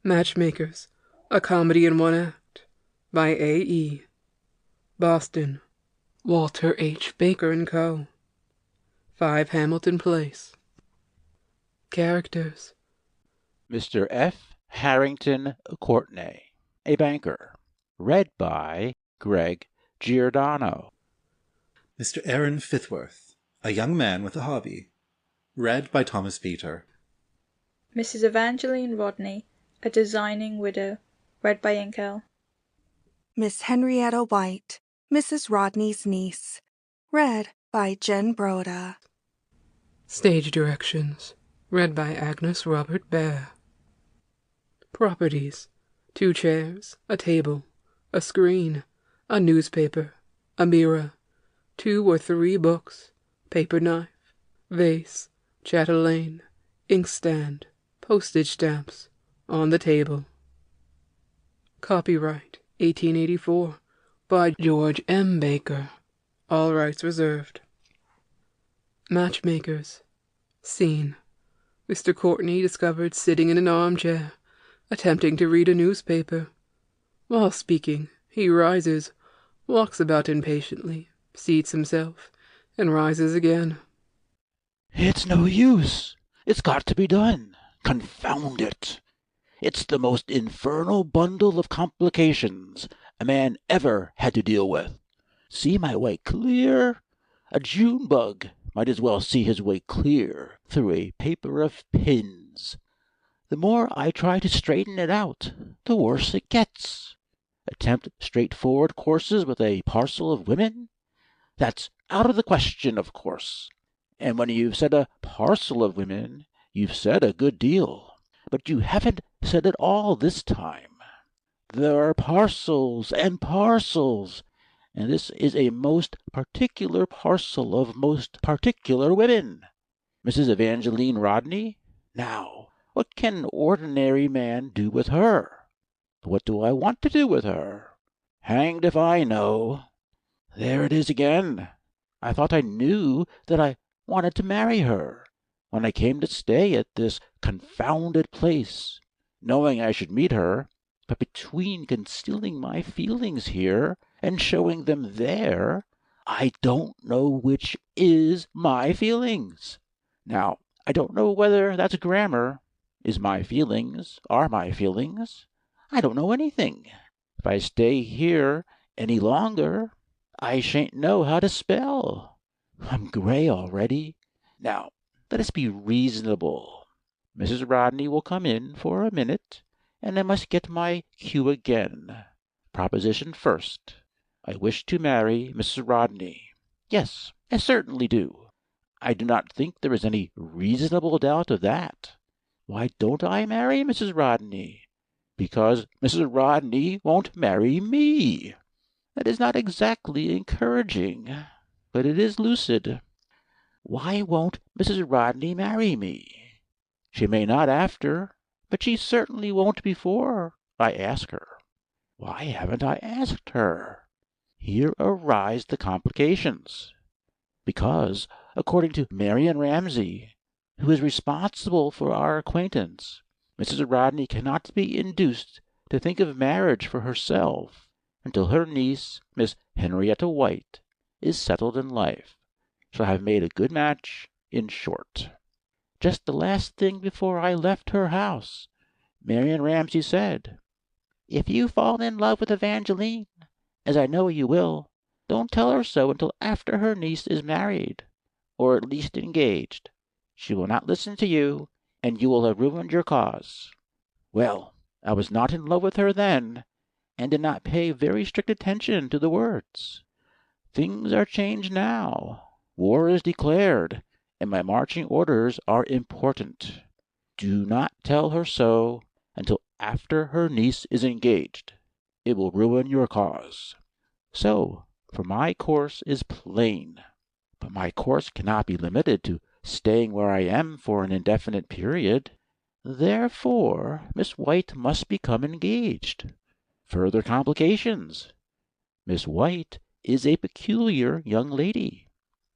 Matchmakers, a comedy in one act, by A.E. Boston, Walter H. Baker & Co. 5 Hamilton Place. Characters: Mr. F. Harrington Courtenay, a banker. Read by Greg Giordano. Mr. Aaron Fithworth, a young man with a hobby. Read by Tomas Peter. Mrs. Evangeline Rodney, a designing widow. Read by Inkell. Miss Henrietta White, Mrs. Rodney's niece. Read by Jenn Broda. Stage directions, read by Agnes Robert Behr. Properties: 2 chairs, a table, a screen, a newspaper, a mirror, 2 or 3 books, paper knife, vase, chatelaine, inkstand, postage stamps, on the table. Copyright 1884 by George M. Baker. All rights reserved. Matchmakers. Scene: Mr. Courtenay discovered sitting in an armchair, attempting to read a newspaper. While speaking, he rises, walks about impatiently, seats himself, and rises again. It's no use. It's got to be done. Confound it. It's the most infernal bundle of complications a man ever had to deal with. See my way clear? A June bug might as well see his way clear through a paper of pins. The more I try to straighten it out, the worse it gets. Attempt straightforward courses with a parcel of women? That's out of the question, of course. And when you've said a parcel of women, you've said a good deal. But you haven't said it all this time. There are parcels and parcels, and this is a most particular parcel of most particular women. Mrs. Evangeline Rodney? Now, what can an ordinary man do with her? What do I want to do with her? Hanged if I know. There it is again. I thought I knew that I wanted to marry her when I came to stay at this confounded place, knowing I should meet her, but between concealing my feelings here and showing them there, I don't know which is my feelings. Now, I don't know whether that's grammar. Is my feelings, are my feelings? I don't know anything. If I stay here any longer, I shan't know how to spell. I'm gray already. Now, let us be reasonable. Mrs. Rodney will come in for a minute, and I must get my cue again. Proposition first. I wish to marry Mrs. Rodney. Yes, I certainly do. I do not think there is any reasonable doubt of that. Why don't I marry Mrs. Rodney? Because Mrs. Rodney won't marry me. That is not exactly encouraging, but it is lucid. Why won't Mrs. Rodney marry me? She may not after, but she certainly won't before I ask her. Why haven't I asked her? Here arise the complications. Because, according to Marian Ramsay, who is responsible for our acquaintance, Mrs. Rodney cannot be induced to think of marriage for herself until her niece, Miss Henrietta White, is settled in life, shall have made a good match, in short. Just the last thing before I left her house, Marian Ramsay said, "If you fall in love with Evangeline, as I know you will, don't tell her so until after her niece is married, or at least engaged. She will not listen to you, and you will have ruined your cause." Well, I was not in love with her then, and did not pay very strict attention to the words. Things are changed now. War is declared, and my marching orders are important. Do not tell her so until after her niece is engaged. It will ruin your cause. So, for my course is plain. But my course cannot be limited to staying where I am for an indefinite period. Therefore, Miss White must become engaged. Further complications. Miss White is a peculiar young lady.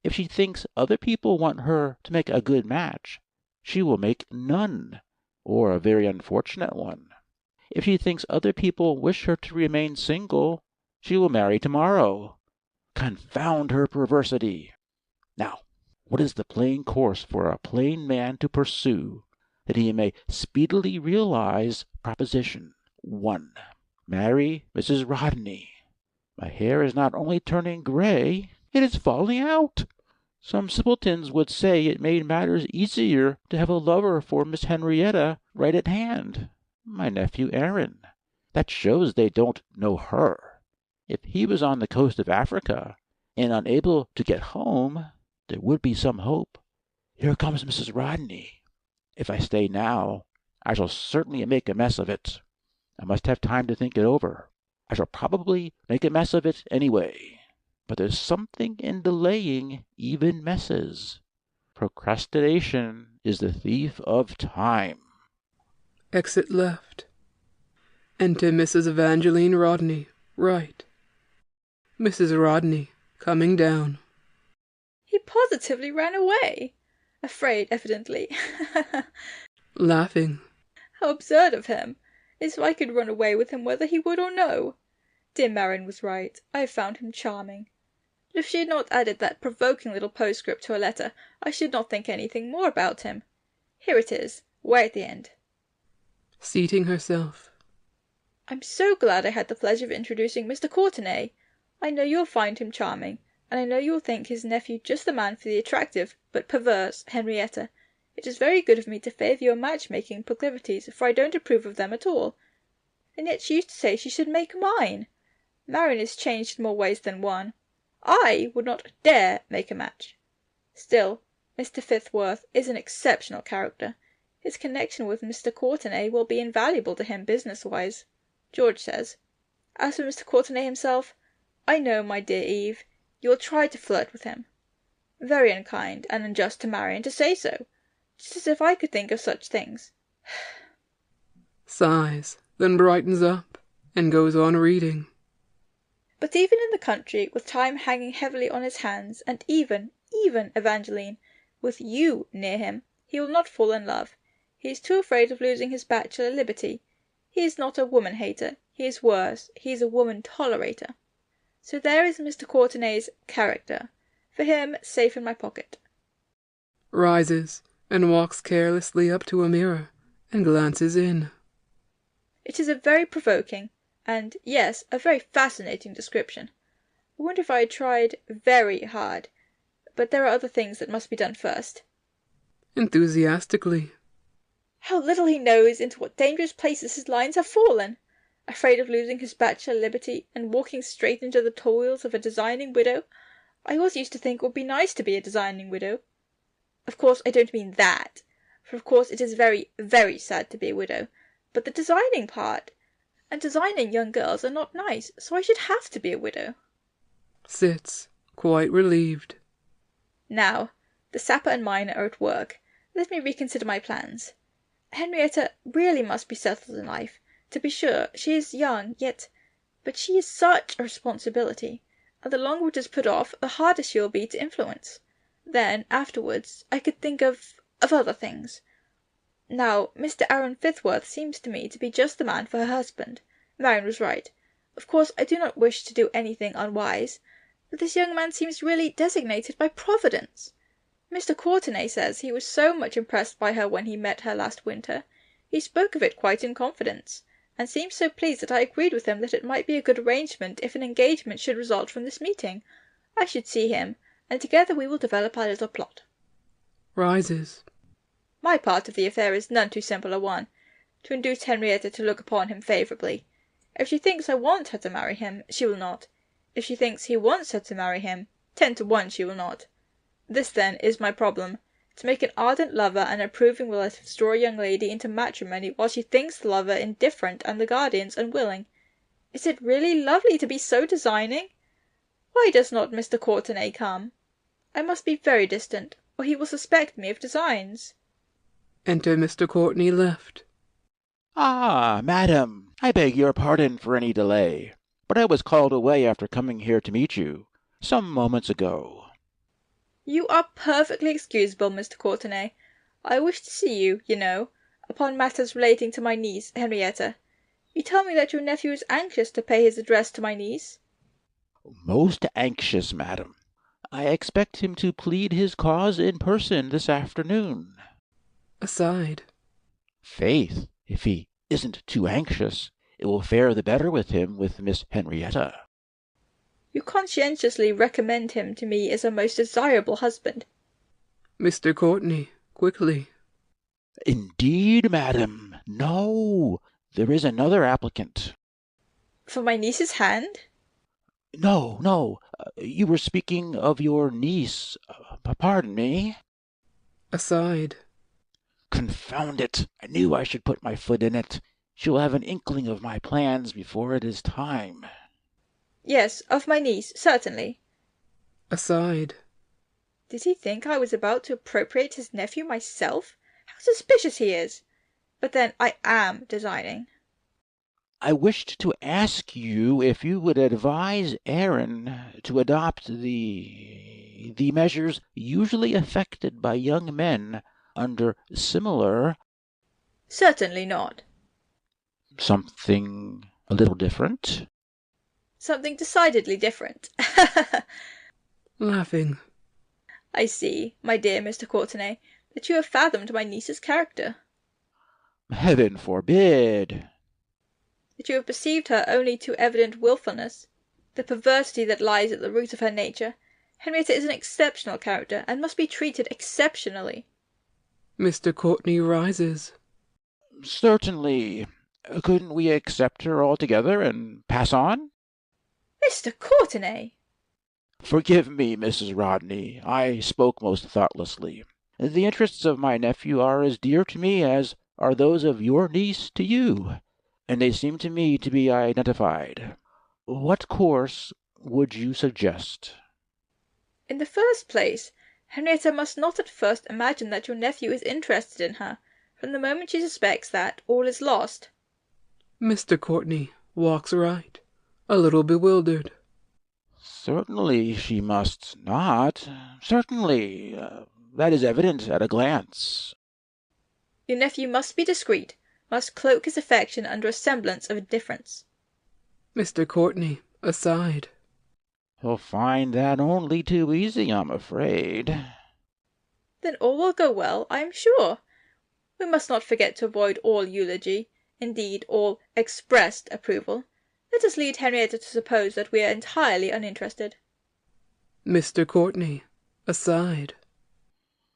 If she thinks other people want her to make a good match, she will make none, or a very unfortunate one. If she thinks other people wish her to remain single, she will marry tomorrow. Confound her perversity! Now, what is the plain course for a plain man to pursue, that he may speedily realize proposition 1? Marry Mrs. Rodney. My hair is not only turning gray, it is falling out. Some simpletons would say it made matters easier to have a lover for Miss Henrietta right at hand. My nephew Aaron. That shows they don't know her. If he was on the coast of Africa, and unable to get home, there would be some hope. Here comes Mrs. Rodney. If I stay now, I shall certainly make a mess of it. I must have time to think it over. I shall probably make a mess of it anyway. But there's something in delaying even messes. Procrastination is the thief of time. Exit left. Enter Mrs. Evangeline Rodney, right. Mrs. Rodney, coming down. He positively ran away. Afraid, evidently. Laughing. How absurd of him. As if I could run away with him whether he would or no. Dear Marion was right. I have found him charming. But if she had not added that provoking little postscript to her letter, I should not think anything more about him. Here it is, way at the end. Seating herself. I'm so glad I had the pleasure of introducing Mr. Courtenay. I know you'll find him charming, and I know you'll think his nephew just the man for the attractive, but perverse, Henrietta. It is very good of me to favour your matchmaking proclivities, for I don't approve of them at all. And yet she used to say she should make mine. Marion is changed in more ways than one. I would not dare make a match. Still, Mr. Fithworth is an exceptional character. His connection with Mr. Courtenay will be invaluable to him business-wise, George says. As for Mr. Courtenay himself, I know, my dear Eve, you will try to flirt with him. Very unkind and unjust to Marion to say so. Just as if I could think of such things. Sighs, then brightens up, and goes on reading. But even in the country, with time hanging heavily on his hands, and even Evangeline, with you near him, he will not fall in love. He is too afraid of losing his bachelor liberty. He is not a woman-hater. He is worse. He is a woman-tolerator. So there is Mr. Courtenay's character. For him, safe in my pocket. Rises, and walks carelessly up to a mirror, and glances in. It is a very provoking, and, yes, a very fascinating description. I wonder if I had tried very hard. But there are other things that must be done first. Enthusiastically. How little he knows into what dangerous places his lines have fallen! Afraid of losing his bachelor liberty, and walking straight into the toils of a designing widow. I always used to think it would be nice to be a designing widow. Of course, I don't mean that, for of course it is very, very sad to be a widow, but the designing part. And designing young girls are not nice, so I should have to be a widow. Sits, quite relieved. Now, the sapper and miner are at work. Let me reconsider my plans. Henrietta really must be settled in life. To be sure, she is young, but she is such a responsibility, and the longer it is put off, the harder she will be to influence. Then, afterwards, I could think of other things. Now, Mr. Aaron Fithworth seems to me to be just the man for her husband. Marion was right. Of course, I do not wish to do anything unwise, but this young man seems really designated by Providence. Mr. Courtenay says he was so much impressed by her when he met her last winter. He spoke of it quite in confidence, and seemed so pleased that I agreed with him that it might be a good arrangement if an engagement should result from this meeting. I should see him, and together we will develop our little plot. Rises. My part of the affair is none too simple a one, to induce Henrietta to look upon him favourably. If she thinks I want her to marry him, she will not. If she thinks he wants her to marry him, 10 to 1 she will not. This, then, is my problem, to make an ardent lover and approving relatives draw a young lady into matrimony while she thinks the lover indifferent and the guardians unwilling. Is it really lovely to be so designing? Why does not Mr. Courtenay come? I must be very distant, or he will suspect me of designs. Enter Mr. Courtenay left. Ah, madam, I beg your pardon for any delay, but I was called away after coming here to meet you, some moments ago. You are perfectly excusable, Mr. Courtenay. I wish to see you, you know, upon matters relating to my niece, Henrietta. You tell me that your nephew is anxious to pay his address to my niece. Most anxious, madam. I expect him to plead his cause in person this afternoon. Aside. Faith, if he isn't too anxious, it will fare the better with him with Miss Henrietta. You conscientiously recommend him to me as a most desirable husband. Mr. Courtenay, quickly. Indeed, madam, no. There is another applicant. For my niece's hand? No. You were speaking of your niece. Pardon me. Aside. Confound it! I knew I should put my foot in it. She will have an inkling of my plans before it is time. Yes, of my niece, certainly. Aside. Did he think I was about to appropriate his nephew myself? How suspicious he is! But then I am designing. I wished to ask you if you would advise Aaron to adopt the measures usually effected by young men under similar... Certainly not. Something a little different? Something decidedly different. Laughing. I see, my dear Mr. Courtenay, that you have fathomed my niece's character. Heaven forbid! That you have perceived her only too evident wilfulness, the perversity that lies at the root of her nature. Henrietta is an exceptional character, and must be treated exceptionally. Mr. Courtenay rises. Certainly. Couldn't we accept her altogether and pass on? Mr. Courtenay! Forgive me, Mrs. Rodney. I spoke most thoughtlessly. The interests of my nephew are as dear to me as are those of your niece to you, and they seem to me to be identified. What course would you suggest? In the first place, Henrietta must not at first imagine that your nephew is interested in her. From the moment she suspects that, all is lost. Mr. Courtenay walks right, a little bewildered. Certainly she must not. Certainly. That is evident at a glance. Your nephew must be discreet, must cloak his affection under a semblance of indifference. Mr. Courtenay, aside. He'll find that only too easy, I'm afraid. Then all will go well, I am sure. We must not forget to avoid all eulogy, indeed all expressed approval. Let us lead Henrietta to suppose that we are entirely uninterested. Mr. Courtenay, aside.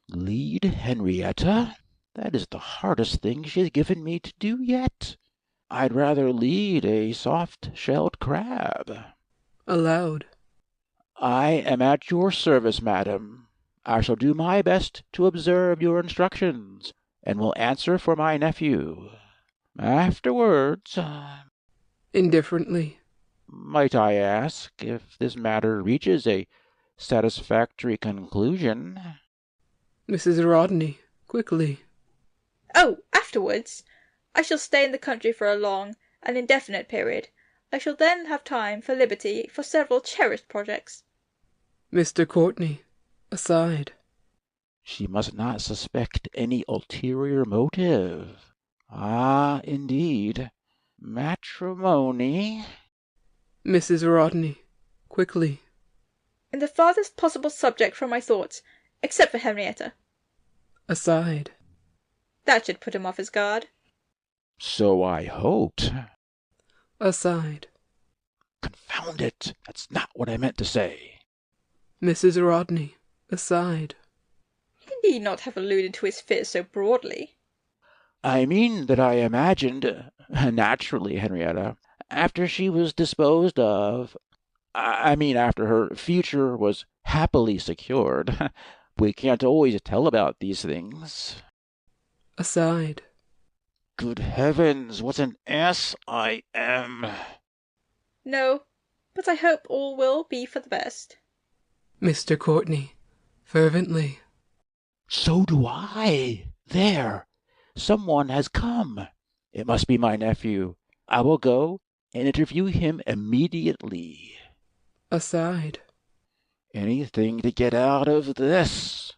Lead Henrietta? That is the hardest thing she has given me to do yet. I'd rather lead a soft-shelled crab. Aloud. I am at your service, madam. I shall do my best to observe your instructions, and will answer for my nephew. Afterwards... Indifferently. Might I ask if this matter reaches a satisfactory conclusion? Mrs. Rodney, quickly. Oh, afterwards! I shall stay in the country for a long, an indefinite period. I shall then have time for liberty for several cherished projects. Mr. Courtenay, aside. She must not suspect any ulterior motive. Ah, indeed. Matrimony. Mrs. Rodney, quickly. In the farthest possible subject from my thoughts, except for Henrietta. Aside. That should put him off his guard. So I hoped. Aside. Confound it! That's not what I meant to say. Mrs. Rodney, aside. He need not have alluded to his fears so broadly. I mean that I imagined, naturally, Henrietta, after she was disposed of, after her future was happily secured. We can't always tell about these things. Aside. Good heavens, what an ass I am! No, but I hope all will be for the best. Mr. Courtenay, fervently. So do I. There, someone has come. It must be my nephew. I will go and interview him immediately. Aside. Anything to get out of this.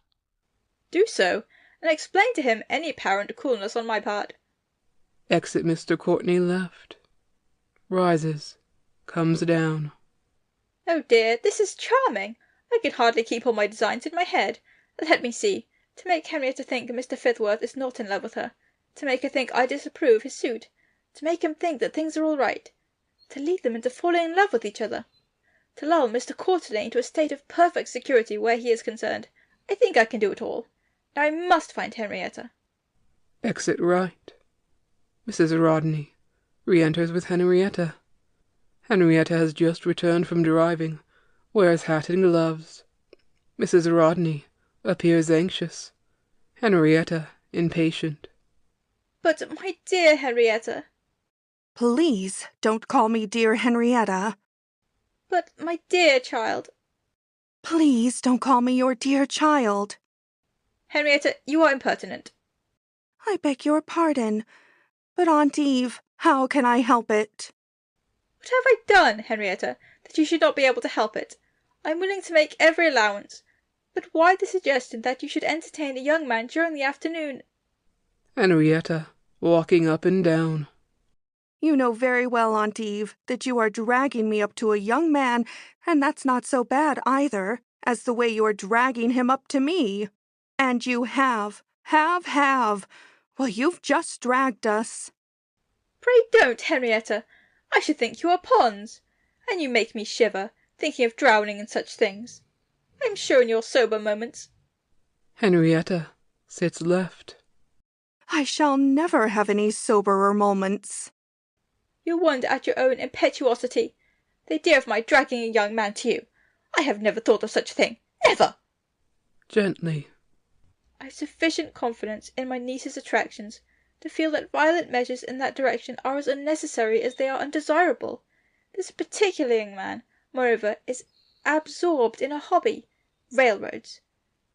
Do so, and explain to him any apparent coolness on my part. Exit Mr. Courtenay left. rises, comes down. Oh dear, this is charming. I can hardly keep all my designs in my head. Let me see. To make Henrietta think Mr. Fithworth is not in love with her. To make her think I disapprove his suit. To make him think that things are all right. To lead them into falling in love with each other. To lull Mr. Courtenay into a state of perfect security where he is concerned. I think I can do it all. Now I must find Henrietta. Exit right. Mrs. Rodney re-enters with Henrietta. Henrietta has just returned from driving, wears hat and gloves. Mrs. Rodney appears anxious. Henrietta impatient. But, my dear Henrietta. Please don't call me dear Henrietta. But, my dear child. Please don't call me your dear child. Henrietta, you are impertinent. I beg your pardon, but Aunt Eve, how can I help it? What have I done, Henrietta, that you should not be able to help it? I am willing to make every allowance. But why the suggestion that you should entertain a young man during the afternoon? Henrietta, walking up and down. You know very well, Aunt Eve, that you are dragging me up to a young man, and that's not so bad either, as the way you are dragging him up to me. And you have. Well, you've just dragged us. Pray don't, Henrietta. I should think you are ponds. And you make me shiver, thinking of drowning and such things. I am sure in your sober moments. Henrietta sits left. I shall never have any soberer moments. You wonder at your own impetuosity. The idea of my dragging a young man to you. I have never thought of such a thing. Never! Gently. I have sufficient confidence in my niece's attractions to feel that violent measures in that direction are as unnecessary as they are undesirable. This particular young man, moreover, is absorbed in a hobby, railroads,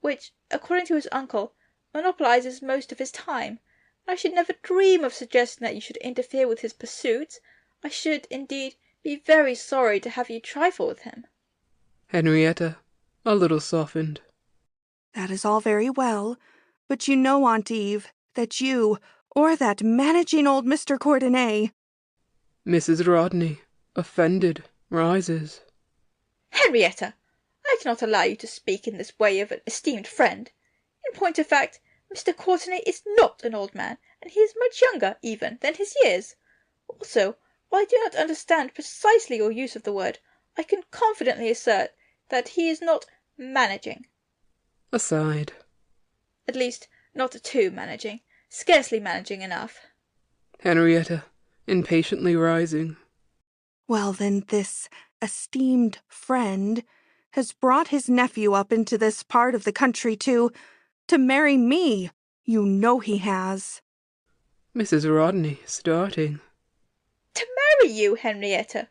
which, according to his uncle, monopolizes most of his time. I should never dream of suggesting that you should interfere with his pursuits. I should, indeed, be very sorry to have you trifle with him. Henrietta, a little softened. That is all very well, but you know, Aunt Eve, that you, or that managing old Mr. Courtenay. Mrs. Rodney, offended, rises. Henrietta, I cannot allow you to speak in this way of an esteemed friend. In point of fact, Mr. Courtenay is not an old man, and he is much younger, even, than his years. Also, while I do not understand precisely your use of the word, I can confidently assert that he is not managing. Aside. At least, not too managing. Scarcely managing enough. Henrietta, impatiently rising. Well, then, this esteemed friend has brought his nephew up into this part of the country to marry me. You know he has. Mrs. Rodney, starting. To marry you, Henrietta?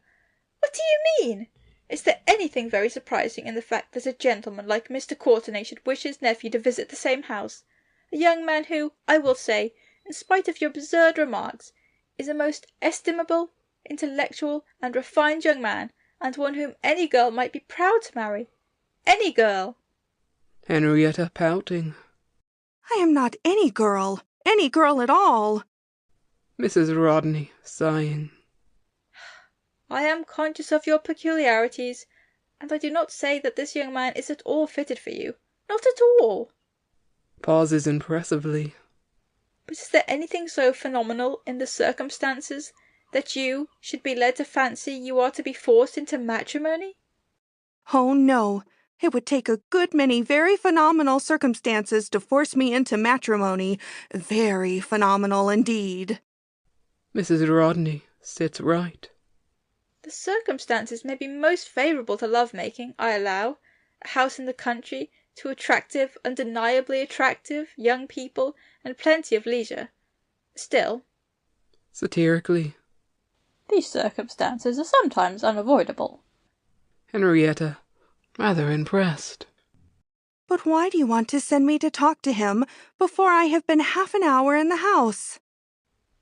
What do you mean? Is there anything very surprising in the fact that a gentleman like Mr. Courtenay should wish his nephew to visit the same house? A young man who, I will say, in spite of your absurd remarks, is a most estimable, intellectual, and refined young man, and one whom any girl might be proud to marry. Any girl. Henrietta pouting. I am not any girl at all. Mrs. Rodney, sighing. I am conscious of your peculiarities, and I do not say that this young man is at all fitted for you. Not at all. Pauses impressively. But is there anything so phenomenal in the circumstances that you should be led to fancy you are to be forced into matrimony? Oh, no. It would take a good many very phenomenal circumstances to force me into matrimony. Very phenomenal indeed. Mrs. Rodney sits right. The circumstances may be most favourable to love-making, I allow. A house in the country, two attractive, undeniably attractive, young people, and plenty of leisure. Still, Satirically. these circumstances are sometimes unavoidable. Henrietta, rather impressed. But why do you want to send me to talk to him before I have been half an hour in the house?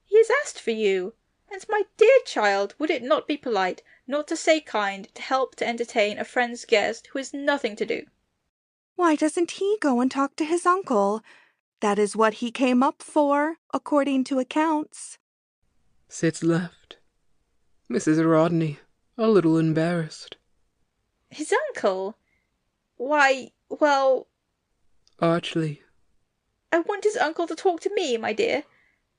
He has asked for you. And, my dear child, would it not be polite, not to say kind, to help to entertain a friend's guest who has nothing to do? Why doesn't he go and talk to his uncle? That is what he came up for, according to accounts. Sits left. Mrs. Rodney, a little embarrassed. His uncle? Why, well... Archly. I want his uncle to talk to me, my dear.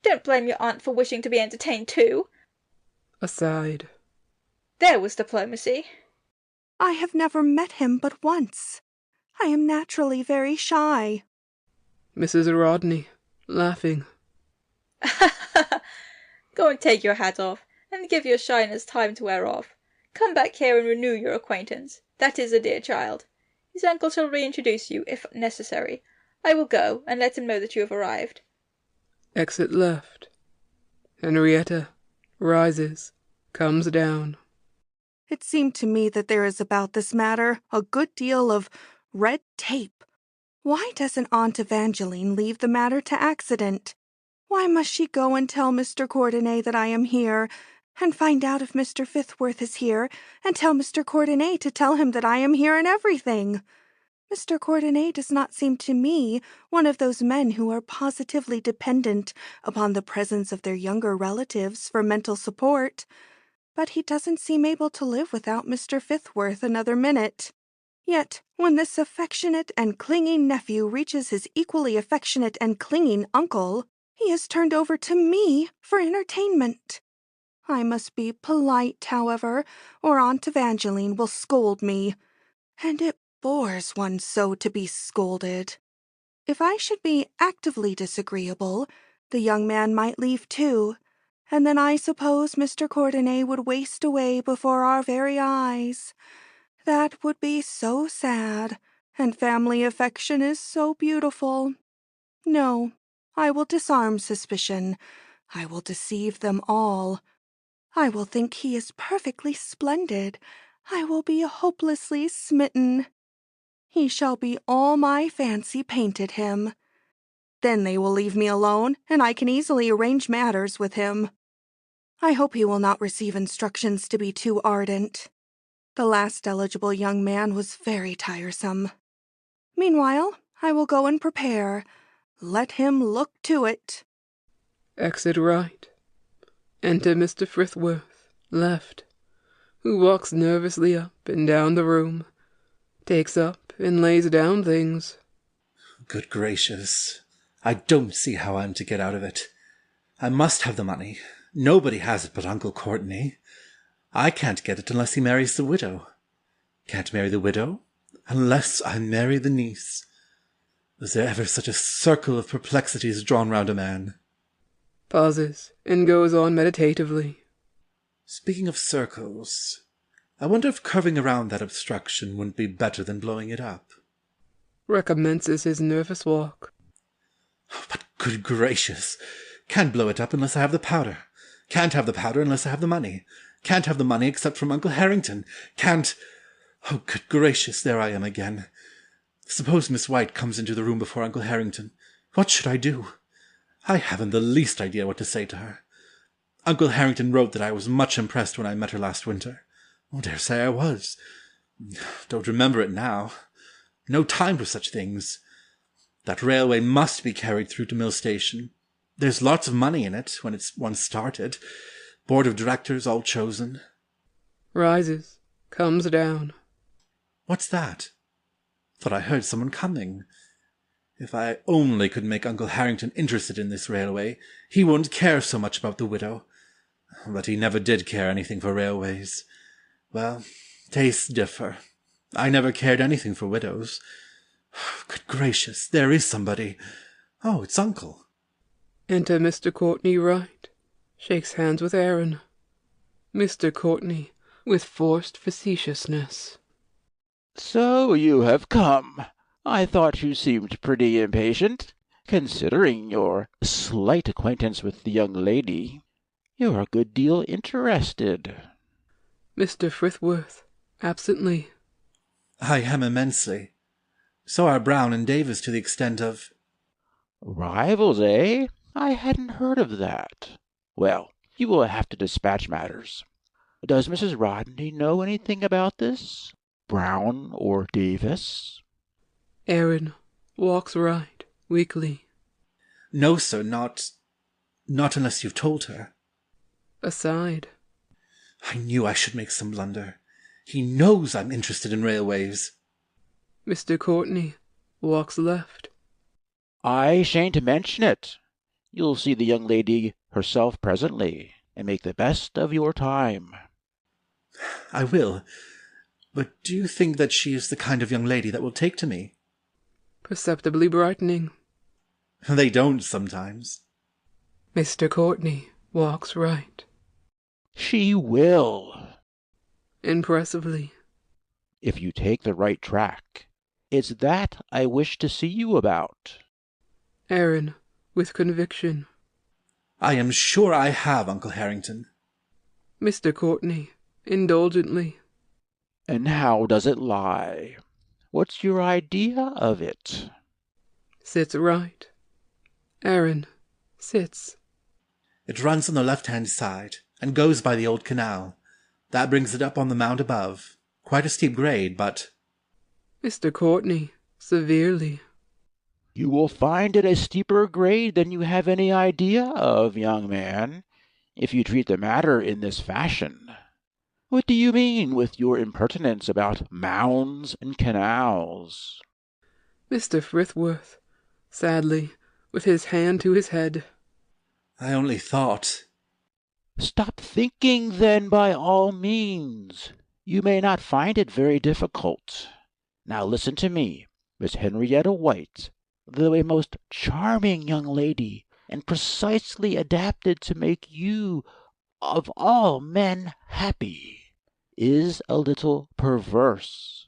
Don't blame your aunt for wishing to be entertained too. Aside. There was diplomacy. I have never met him but once. I am naturally very shy. Mrs. Rodney, laughing. Go and take your hat off, and give your shyness time to wear off. Come back here and renew your acquaintance. That is a dear child. His uncle shall reintroduce you, if necessary. I will go, and let him know that you have arrived. Exit left. Henrietta rises, comes down. It seemed to me that there is about this matter a good deal of red tape. Why doesn't Aunt Evangeline leave the matter to accident? Why must she go and tell Mr. Courtenay that I am here, and find out if Mr. Fithworth is here, and tell Mr. Courtenay to tell him that I am here and everything? Mr. Courtenay does not seem to me one of those men who are positively dependent upon the presence of their younger relatives for mental support, but he doesn't seem able to live without Mr. Fithworth another minute. Yet, when this affectionate and clinging nephew reaches his equally affectionate and clinging uncle, he is turned over to me for entertainment. I must be polite, however, or Aunt Evangeline will scold me, and it bores one so to be scolded. If I should be actively disagreeable, the young man might leave too, and then I suppose Mr. Courtenay would waste away before our very eyes. That would be so sad, and family affection is so beautiful. No, I will disarm suspicion. I will deceive them all. I will think he is perfectly splendid. I will be hopelessly smitten. He shall be all my fancy painted him. Then they will leave me alone, and I can easily arrange matters with him. I hope he will not receive instructions to be too ardent. The last eligible young man was very tiresome. Meanwhile, I will go and prepare. Let him look to it. Exit right. Enter Mr. Fithworth, left, who walks nervously up and down the room, takes up and lays down things. Good gracious. I don't see how I'm to get out of it. I must have the money. Nobody has it but Uncle Courtenay. I can't get it unless he marries the widow. Can't marry the widow unless I marry the niece. Was there ever such a circle of perplexities drawn round a man? Pauses and goes on meditatively. Speaking of circles, I wonder if curving around that obstruction wouldn't be better than blowing it up. Recommences his nervous walk. But good gracious! Can't blow it up unless I have the powder. Can't have the powder unless I have the money. Can't have the money except from Uncle Harrington. Can't... Oh, good gracious, there I am again. Suppose Miss White comes into the room before Uncle Harrington. What should I do? I haven't the least idea what to say to her. Uncle Harrington wrote that I was much impressed when I met her last winter. Oh, dare say I was. Don't remember it now. No time for such things. That railway must be carried through to Mill Station. There's lots of money in it when it's once started. Board of directors all chosen. Rises, comes down. What's that? Thought I heard someone coming. If I only could make Uncle Harrington interested in this railway, he wouldn't care so much about the widow. But he never did care anything for railways. Well, tastes differ. I never cared anything for widows. Good gracious, there is somebody. Oh, it's Uncle. Enter Mr. Courtenay Wright. Shakes hands with Aaron. Mr. Courtenay, with forced facetiousness. So you have come. I thought you seemed pretty impatient, considering your slight acquaintance with the young lady. You're a good deal interested. Mr. Fithworth, absently. I am immensely. So are Brown and Davis to the extent of... Rivals, eh? I hadn't heard of that. Well, you will have to dispatch matters. Does Mrs. Rodney know anything about this? Brown or Davis? Aaron walks right, weakly. No, sir, not unless you've told her. Aside. I knew I should make some blunder. He knows I'm interested in railways. Mr. Courtenay walks left. I shan't mention it. You'll see the young lady herself presently, and make the best of your time. I will. But do you think that she is the kind of young lady that will take to me? Perceptibly brightening. They don't sometimes. Mr. Courtenay walks right. She will. Impressively. If you take the right track. It's that I wish to see you about. Aaron, with conviction. I am sure I have, Uncle Harrington. Mr. Courtenay, indulgently. And how does it lie? What's your idea of it? Sits right. Aaron sits. It runs on the left-hand side, and goes by the old canal. That brings it up on the mound above. Quite a steep grade, but... Mr. Courtenay, severely. You will find it a steeper grade than you have any idea of, young man, if you treat the matter in this fashion. What do you mean with your impertinence about mounds and canals? Mr. Fithworth, sadly, with his hand to his head. I only thought... Stop thinking, then, by all means. You may not find it very difficult. Now listen to me, Miss Henrietta White, though a most charming young lady, and precisely adapted to make you, of all men, happy, is a little perverse.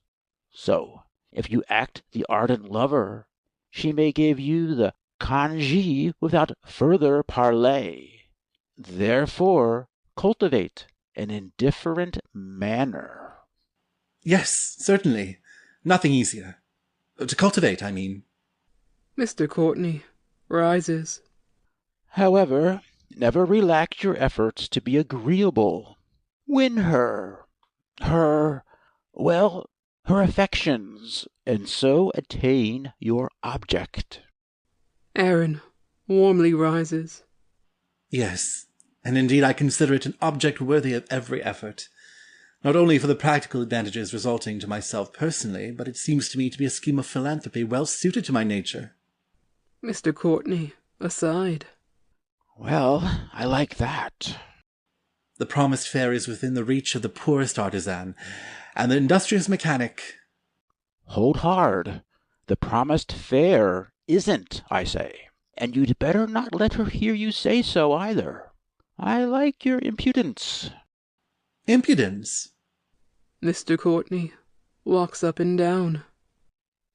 So, if you act the ardent lover, she may give you the congé without further parley. Therefore, cultivate an indifferent manner. Yes, certainly. Nothing easier. To cultivate, I mean. Mr. Courtenay rises. However, never relax your efforts to be agreeable. Win her affections, and so attain your object. Aaron warmly rises. Yes, and indeed I consider it an object worthy of every effort. Not only for the practical advantages resulting to myself personally, but it seems to me to be a scheme of philanthropy well suited to my nature. Mr. Courtenay, aside. Well, I like that. The promised fare is within the reach of the poorest artisan, and the industrious mechanic. Hold hard. The promised fare isn't, I say, and you'd better not let her hear you say so either. I like your impudence. Impudence? Mr. Courtenay walks up and down.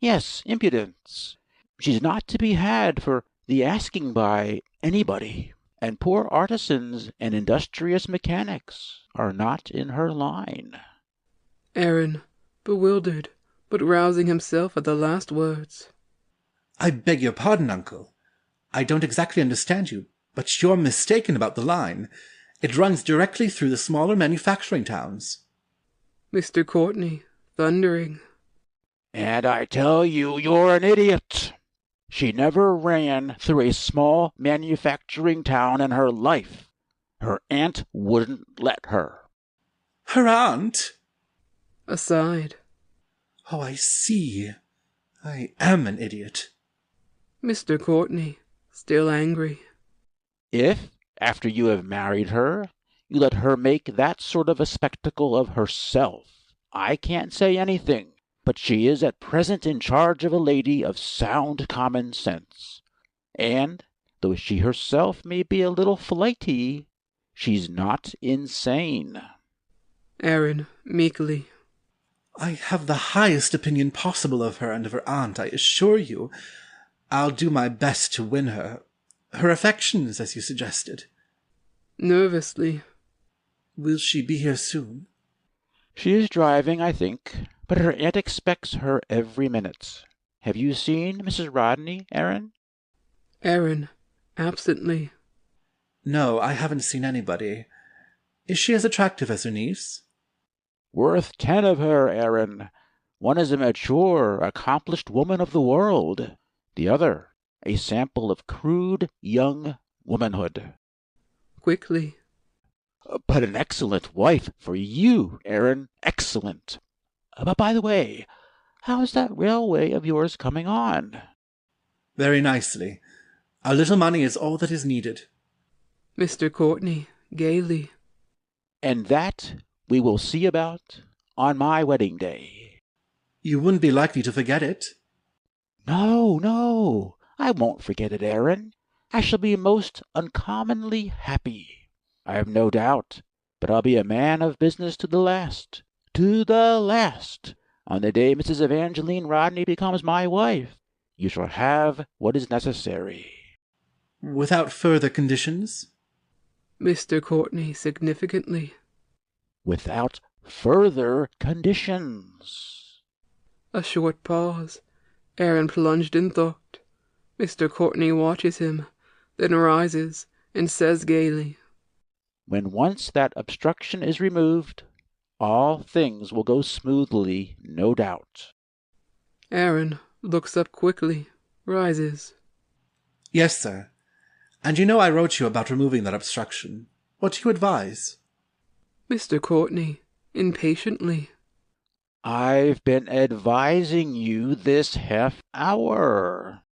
Yes, impudence. She's not to be had for the asking by anybody, and poor artisans and industrious mechanics are not in her line. Aaron, bewildered, but rousing himself at the last words. I beg your pardon, uncle. I don't exactly understand you, but you're mistaken about the line. It runs directly through the smaller manufacturing towns. Mr. Courtenay, thundering. And I tell you, you're an idiot. She never ran through a small manufacturing town in her life. Her aunt wouldn't let her. Her aunt? Aside. Oh, I see. I am an idiot. Mr. Courtenay, still angry. If, after you have married her, you let her make that sort of a spectacle of herself, I can't say anything, but she is at present in charge of a lady of sound common sense, and, though she herself may be a little flighty, she's not insane. Aaron, meekly. I have the highest opinion possible of her and of her aunt, I assure you. I'll do my best to win her. Her affections, as you suggested. Nervously. Will she be here soon? She is driving, I think, but her aunt expects her every minute. Have you seen Mrs. Rodney, Aaron? Aaron, absently. No, I haven't seen anybody. Is she as attractive as her niece? Worth 10 of her, Aaron. One is a mature, accomplished woman of the world. The other, a sample of crude young womanhood. Quickly. But an excellent wife for you, Aaron, excellent. But by the way, how's that railway of yours coming on? Very nicely. A little money is all that is needed. Mr. Courtenay, gaily. And that we will see about on my wedding day. You wouldn't be likely to forget it. No, I won't forget it, Aaron. I shall be most uncommonly happy, I have no doubt, but I'll be a man of business to the last. To the last. On the day Mrs. Evangeline Rodney becomes my wife, you shall have what is necessary. Without further conditions? Mr. Courtenay significantly. Without further conditions. A short pause. Aaron plunged in thought. Mr. Courtenay watches him, then rises and says gaily, When once that obstruction is removed, all things will go smoothly, no doubt. Aaron looks up quickly, rises. Yes, sir. And you know I wrote you about removing that obstruction. What do you advise? Mr. Courtenay, impatiently. I've been advising you this half-hour.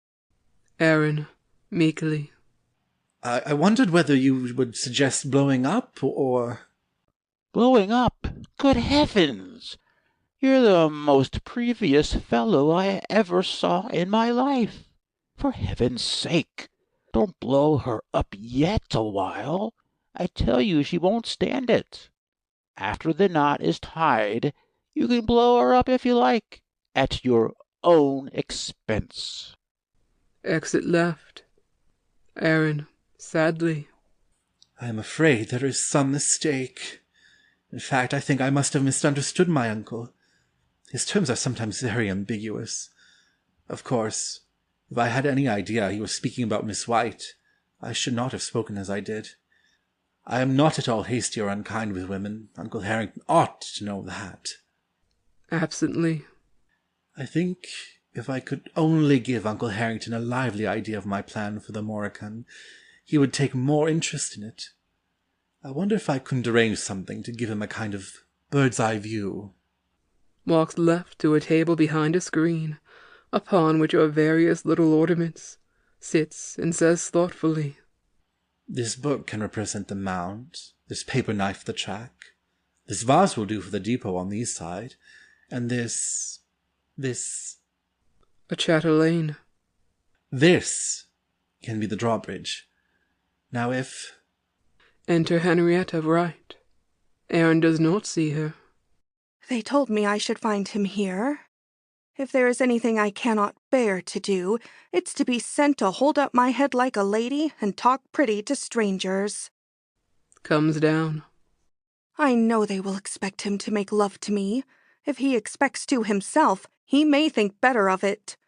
Aaron, meekly. I wondered whether you would suggest blowing up, or... Blowing up? Good heavens! You're the most previous fellow I ever saw in my life. For heaven's sake, don't blow her up yet awhile. I tell you she won't stand it. After the knot is tied, you can blow her up if you like, at your own expense. Exit left. Aaron, sadly. I am afraid there is some mistake. In fact, I think I must have misunderstood my uncle. His terms are sometimes very ambiguous. Of course, if I had any idea he was speaking about Miss White, I should not have spoken as I did. I am not at all hasty or unkind with women. Uncle Harrington ought to know that. Absently. I think if I could only give Uncle Harrington a lively idea of my plan for the Moricon, he would take more interest in it. I wonder if I couldn't arrange something to give him a kind of bird's-eye view. Walks left to a table behind a screen, upon which are various little ornaments, sits and says thoughtfully, This book can represent the mount, this paper knife the track, this vase will do for the depot on the east side, and this... a chatelaine. This can be the drawbridge. Now if... Enter Henrietta right. Aaron does not see her. They told me I should find him here. If there is anything I cannot bear to do, it's to be sent to hold up my head like a lady and talk pretty to strangers. Comes down. I know they will expect him to make love to me. If he expects to himself, he may think better of it.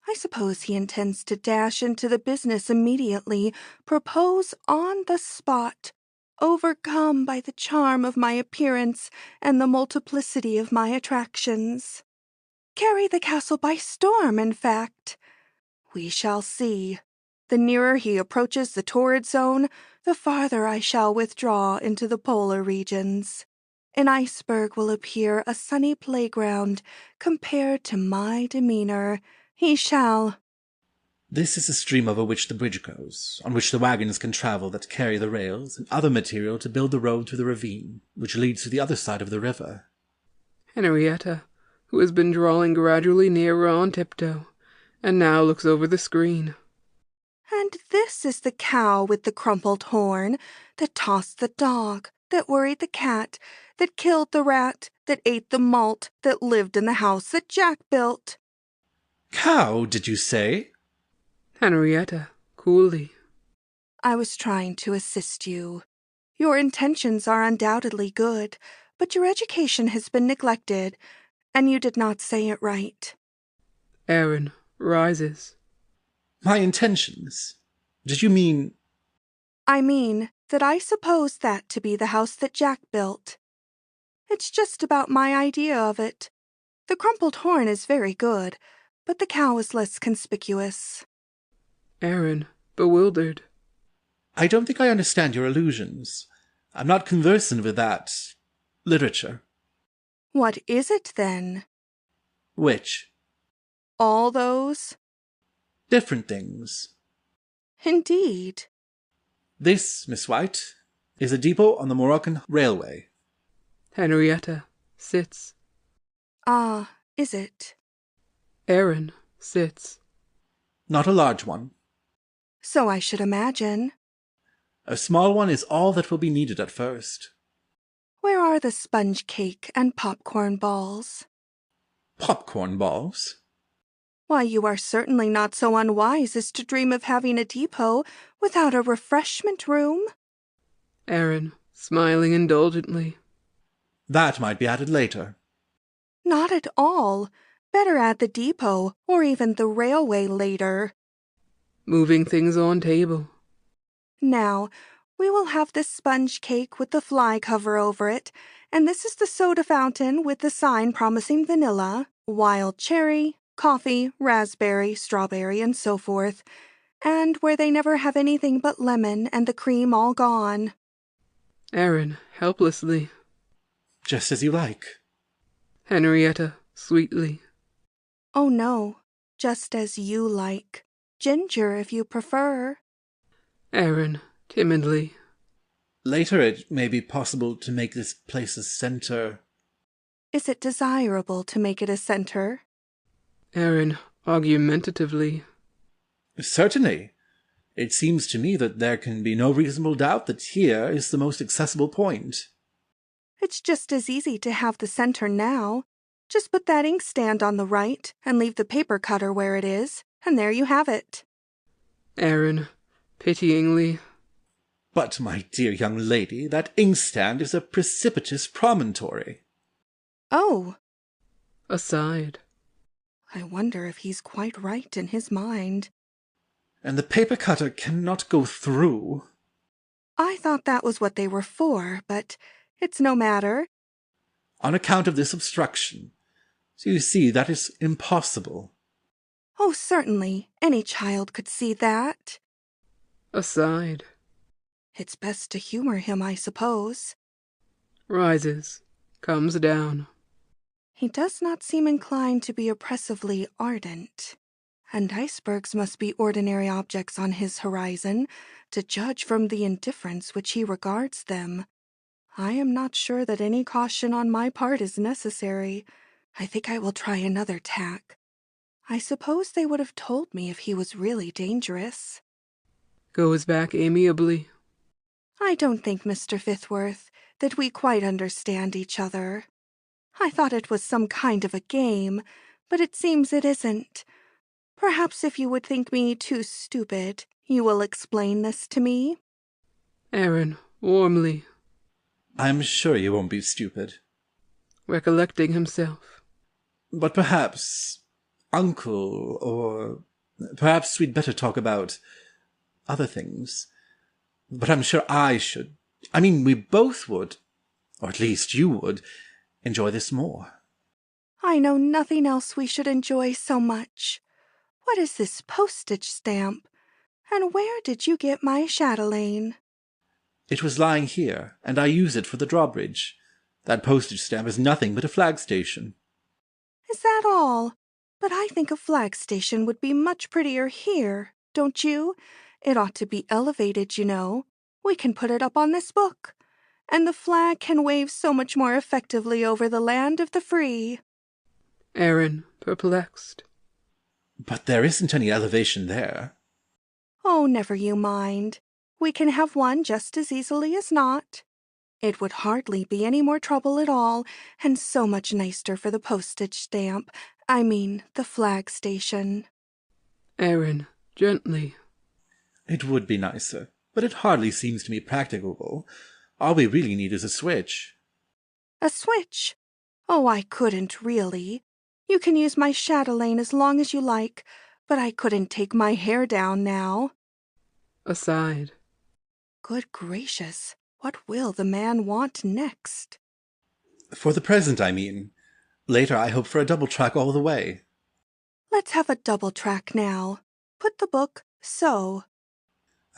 I suppose he intends to dash into the business immediately, propose on the spot, overcome by the charm of my appearance and the multiplicity of my attractions. Carry the castle by storm, in fact. We shall see. The nearer he approaches the torrid zone, the farther I shall withdraw into the polar regions. An iceberg will appear a sunny playground compared to my demeanor. He shall. This is the stream over which the bridge goes, on which the wagons can travel that carry the rails and other material to build the road through the ravine, which leads to the other side of the river. Henrietta, who has been drawing gradually nearer on tiptoe, and now looks over the screen. And this is the cow with the crumpled horn, that tossed the dog, that worried the cat, that killed the rat, that ate the malt, that lived in the house that Jack built. Cow, did you say? Henrietta, coolly. I was trying to assist you. Your intentions are undoubtedly good, but your education has been neglected, and you did not say it right. Aaron rises. My intentions? Did you mean... I mean that I suppose that to be the house that Jack built. It's just about my idea of it. The crumpled horn is very good, but the cow is less conspicuous. Aaron, bewildered. I don't think I understand your allusions. I'm not conversant with that literature. What is it, then? Which? All those? Different things. Indeed. This, Miss White, is a depot on the Moroccan Railway. Henrietta sits. Ah, is it? Aaron sits. Not a large one. So I should imagine. A small one is all that will be needed at first. Where are the sponge cake and popcorn balls? Popcorn balls? Why, you are certainly not so unwise as to dream of having a depot without a refreshment room. Aaron, smiling indulgently. That might be added later. Not at all. Better add the depot, or even the railway later. Moving things on table. Now, we will have this sponge cake with the fly cover over it, and this is the soda fountain with the sign promising vanilla, wild cherry, coffee, raspberry, strawberry, and so forth, and where they never have anything but lemon and the cream all gone. Aaron, helplessly. Just as you like. Henrietta, sweetly. Oh no, just as you like. Ginger, if you prefer. Aaron, timidly. Later it may be possible to make this place a center. Is it desirable to make it a center? Aaron, argumentatively. Certainly. It seems to me that there can be no reasonable doubt that here is the most accessible point. It's just as easy to have the center now. Just put that inkstand on the right and leave the paper cutter where it is, and there you have it. Aaron, pityingly. But, my dear young lady, that inkstand is a precipitous promontory. Oh, Aside. I wonder if he's quite right in his mind. And the paper cutter cannot go through. I thought that was what they were for, but it's no matter. On account of this obstruction. So you see, that is impossible. Oh, certainly, any child could see that. Aside. It's best to humor him, I suppose. Rises. Comes down. He does not seem inclined to be oppressively ardent. And icebergs must be ordinary objects on his horizon, to judge from the indifference which he regards them. I am not sure that any caution on my part is necessary. I think I will try another tack. I suppose they would have told me if he was really dangerous. Goes back amiably. I don't think, Mr. Fithworth, that we quite understand each other. I thought it was some kind of a game, but it seems it isn't. Perhaps if you would think me too stupid, you will explain this to me. Aaron, warmly. I'm sure you won't be stupid. Recollecting himself. But perhaps, Uncle, or perhaps we'd better talk about other things. But I'm sure I should. I mean, we both would, or at least you would, enjoy this more. I know nothing else we should enjoy so much. What is this postage stamp? And where did you get my chatelaine? It was lying here, and I use it for the drawbridge. That postage stamp is nothing but a flag station. Is that all? But I think a flag station would be much prettier here, don't you? It ought to be elevated, you know. We can put it up on this book. And the flag can wave so much more effectively over the land of the free. Aaron, perplexed. But there isn't any elevation there. Oh, never you mind. We can have one just as easily as not. It would hardly be any more trouble at all, and so much nicer for the postage stamp. I mean, the flag station. Aaron, gently. It would be nicer, but it hardly seems to me practicable. All we really need is a switch. A switch? Oh, I couldn't really. You can use my chatelaine as long as you like, but I couldn't take my hair down now. Aside. Good gracious, what will the man want next? For the present, I mean. Later I hope for a double track all the way. Let's have a double track now. Put the book so.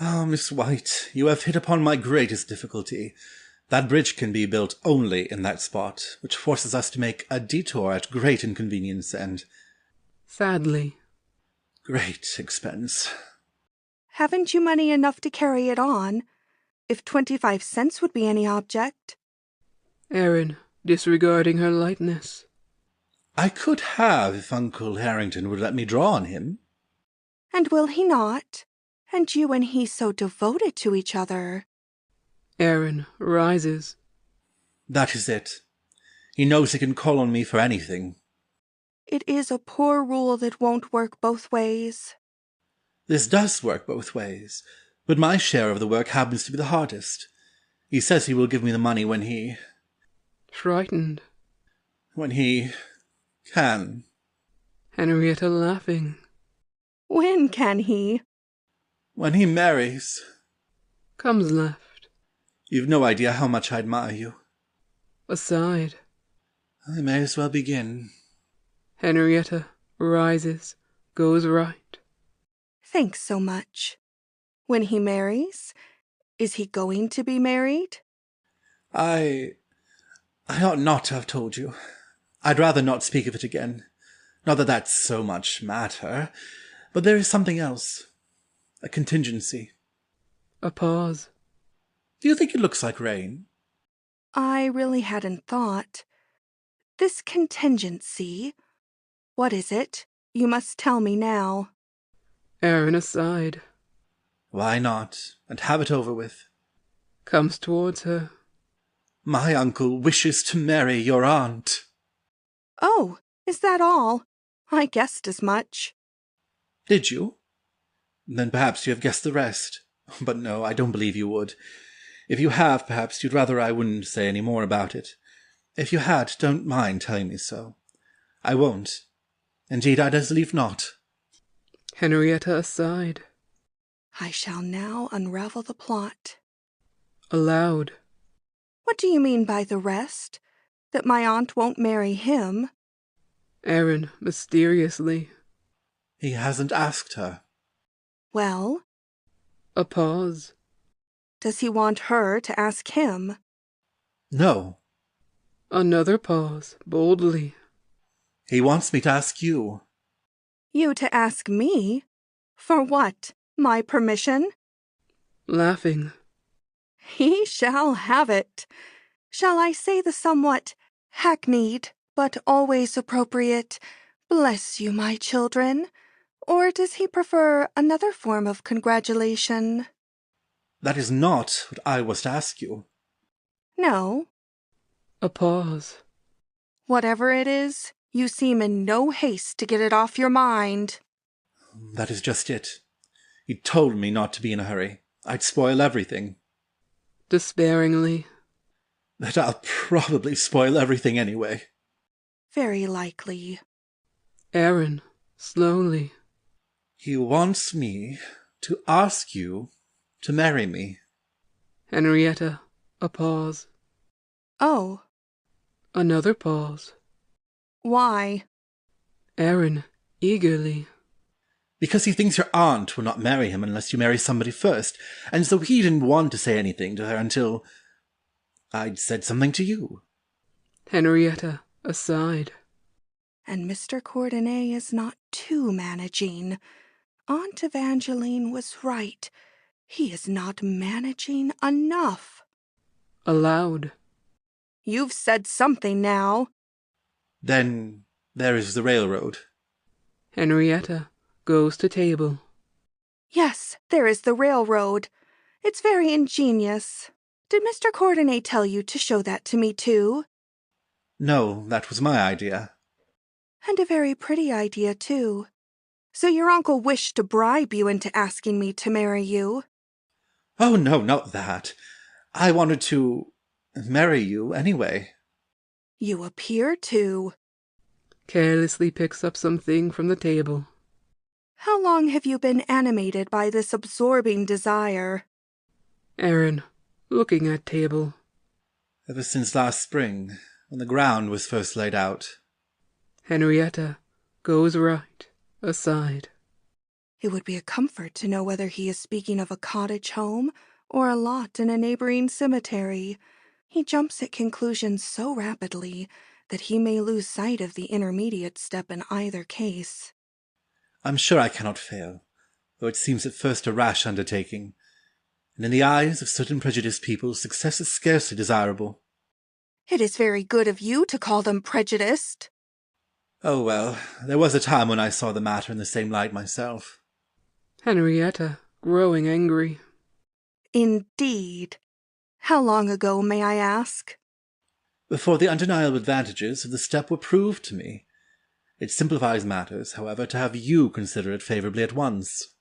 Oh, Miss White, you have hit upon my greatest difficulty. That bridge can be built only in that spot, which forces us to make a detour at great inconvenience and Sadly. great expense. Haven't you money enough to carry it on? If 25 cents would be any object. Erin, disregarding her lightness. I could have if Uncle Harrington would let me draw on him. And will he not? And you and he so devoted to each other. Erin rises. That is it. He knows he can call on me for anything. It is a poor rule that won't work both ways. This does work both ways, but my share of the work happens to be the hardest. He says he will give me the money when he Frightened. can. Henrietta laughing. When can he? When he marries. Comes left. You've no idea how much I admire you. Aside. I may as well begin. Henrietta rises, goes right. Thanks so much. When he marries? Is he going to be married? I ought not to have told you. I'd rather not speak of it again. Not that that's so much matter, but there is something else. A contingency. A pause. Do you think it looks like rain? I really hadn't thought. This contingency, what is it? You must tell me now. Erin aside. Why not, and have it over with? Comes towards her. My uncle wishes to marry your aunt. Oh, is that all? I guessed as much. Did you? Then perhaps you have guessed the rest. But no, I don't believe you would. If you have, perhaps you'd rather I wouldn't say any more about it. If you had, don't mind telling me so. I won't. Indeed, I'd as lief not. Henrietta aside. I shall now unravel the plot. Aloud. What do you mean by the rest? That my aunt won't marry him? Erin mysteriously. He hasn't asked her. Well? A pause. Does he want her to ask him? No. Another pause, boldly. He wants me to ask you. You to ask me? For what? My permission? Laughing. He shall have it. Shall I say the somewhat hackneyed, but always appropriate, "Bless you, my children"? Or does he prefer another form of congratulation? That is not what I was to ask you. No. A pause. Whatever it is, you seem in no haste to get it off your mind. That is just it. He told me not to be in a hurry. I'd spoil everything. Despairingly. That I'll probably spoil everything anyway. Very likely. Erin, slowly. He wants me to ask you to marry me. Henrietta, a pause. Oh, Another pause. why? Erin, eagerly. Because he thinks your aunt will not marry him unless you marry somebody first, and so he didn't want to say anything to her until I'd said something to you. Henrietta, aside. And Mr. Courtenay is not too managing. Aunt Evangeline was right. He is not managing enough. Aloud. You've said something now. Then there is the railroad. Henrietta goes to table. Yes, there is the railroad. It's very ingenious. Did Mr. Courtenay tell you to show that to me, too? No, that was my idea. And a very pretty idea, too. So your uncle wished to bribe you into asking me to marry you? Oh, no, not that. I wanted to marry you anyway. You appear to. Carelessly picks up something from the table. How long have you been animated by this absorbing desire? Erin, looking at table. Ever since last spring, when the ground was first laid out. Henrietta goes right, aside. It would be a comfort to know whether he is speaking of a cottage home or a lot in a neighboring cemetery. He jumps at conclusions so rapidly that he may lose sight of the intermediate step in either case. I'm sure I cannot fail, though it seems at first a rash undertaking, and in the eyes of certain prejudiced people success is scarcely desirable. It is very good of you to call them prejudiced. Oh well, there was a time when I saw the matter in the same light myself. Henrietta, growing angry. Indeed. How long ago, may I ask? Before the undeniable advantages of the step were proved to me. It simplifies matters, however, to have you consider it favourably at once.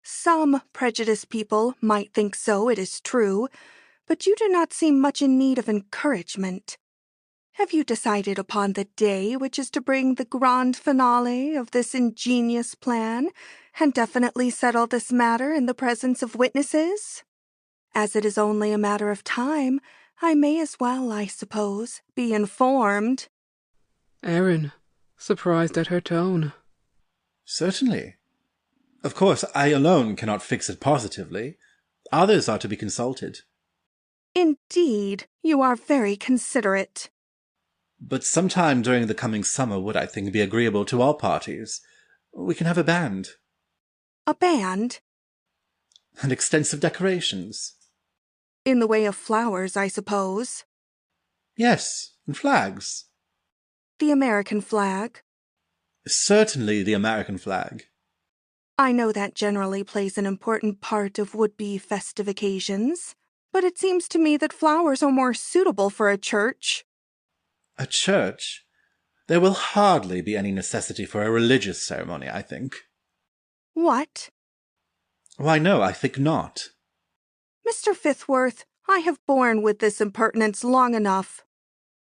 Some prejudiced people might think so, it is true, but you do not seem much in need of encouragement. Have you decided upon the day which is to bring the grand finale of this ingenious plan, and definitely settle this matter in the presence of witnesses? As it is only a matter of time, I may as well, I suppose, be informed. Aaron, surprised at her tone. Certainly. Of course, I alone cannot fix it positively. Others are to be consulted. Indeed, you are very considerate. But some time during the coming summer would, I think, be agreeable to all parties. We can have a band. A band? And extensive decorations. In the way of flowers, I suppose. Yes, and flags. The American flag. Certainly the American flag. I know that generally plays an important part of would-be festive occasions, but it seems to me that flowers are more suitable for a church. A church? There will hardly be any necessity for a religious ceremony, I think. What? Why, no, I think not. Mr. Fithworth, I have borne with this impertinence long enough.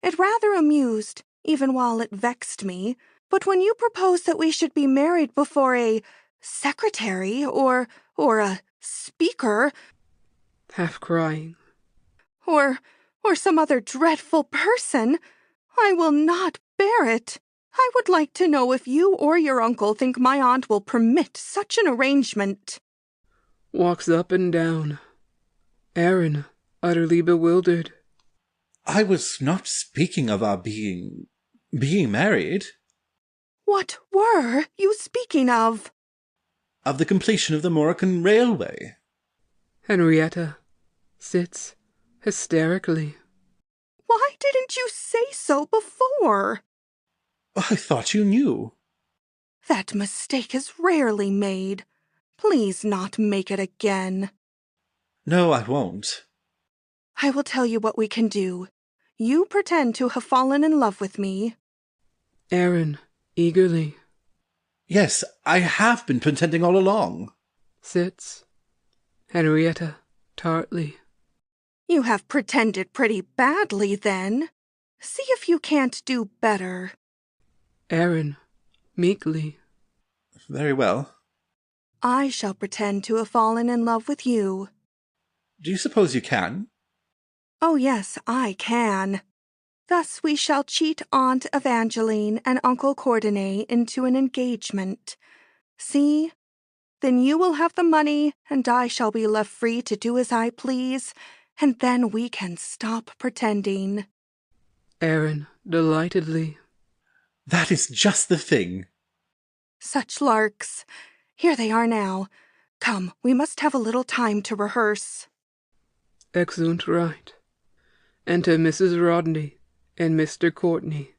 It rather amused, even while it vexed me, but when you proposed that we should be married before a secretary or a speaker, Half crying. or some other dreadful person, I will not bear it. I would like to know if you or your uncle think my aunt will permit such an arrangement. Walks up and down. Aaron, utterly bewildered. I was not speaking of our being married. What were you speaking of? Of the completion of the Moroccan Railway. Henrietta sits hysterically. Why didn't you say so before? I thought you knew. That mistake is rarely made. Please not make it again. No, I won't. I will tell you what we can do. You pretend to have fallen in love with me. Aaron, eagerly. Yes, I have been pretending all along. Sits. Henrietta, tartly. You have pretended pretty badly, then. See if you can't do better. Aaron, meekly. Very well. I shall pretend to have fallen in love with you. Do you suppose you can? Oh, yes, I can. Thus we shall cheat Aunt Evangeline and Uncle Courtenay into an engagement. See? Then you will have the money, and I shall be left free to do as I please, and then we can stop pretending. Aaron, delightedly. That is just the thing. Such larks. Here they are now. Come, we must have a little time to rehearse. Exeunt right. Enter Mrs. Rodney and Mr. Courtenay.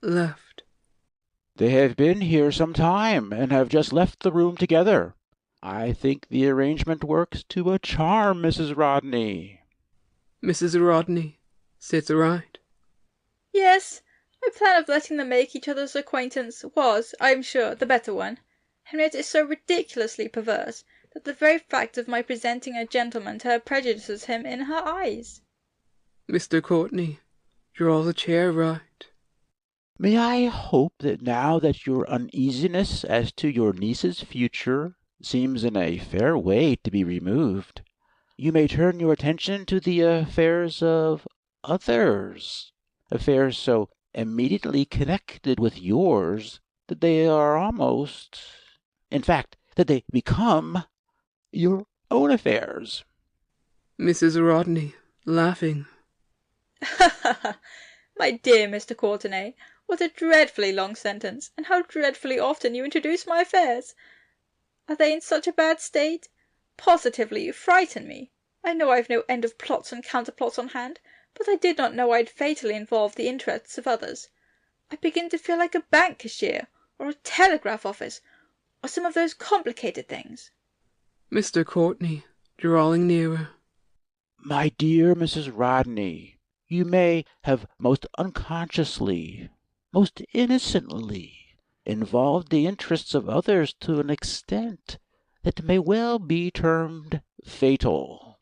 Left. They have been here some time, and have just left the room together. I think the arrangement works to a charm, Mrs. Rodney. Mrs. Rodney sits right. Yes, my plan of letting them make each other's acquaintance was, I am sure, the better one. Henrietta is so ridiculously perverse that the very fact of my presenting a gentleman to her prejudices him in her eyes. Mr. Courtenay draws a chair right. May I hope that now that your uneasiness as to your niece's future seems in a fair way to be removed, you may turn your attention to the affairs of others, affairs so immediately connected with yours that they are almost, in fact, that they become your own affairs. Mrs. Rodney, laughing. My dear Mr. Courtenay, what a dreadfully long sentence, and how dreadfully often you introduce my affairs! Are they in such a bad state? Positively, you frighten me. I know I've no end of plots and counterplots on hand, but I did not know I'd fatally involve the interests of others. I begin to feel like a bank cashier, or a telegraph office, or some of those complicated things. Mr. Courtenay, drawing nearer. My dear Mrs. Rodney, you may have most unconsciously, most innocently, involved the interests of others to an extent that may well be termed fatal.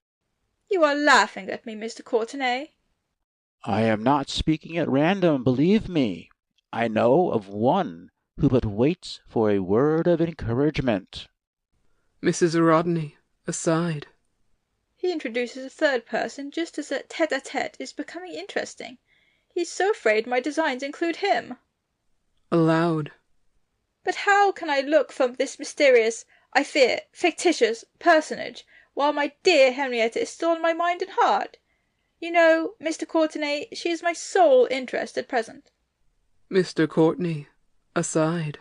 You are laughing at me, Mr. Courtenay. I am not speaking at random, believe me. I know of one who but waits for a word of encouragement. Mrs. Rodney, aside. He introduces a third person just as a tete-a-tete is becoming interesting. He's so afraid my designs include him. Aloud. But how can I look for this mysterious, I fear, fictitious personage, while my dear Henrietta is still in my mind and heart? You know, Mr. Courtenay, she is my sole interest at present. Mr. Courtenay, aside.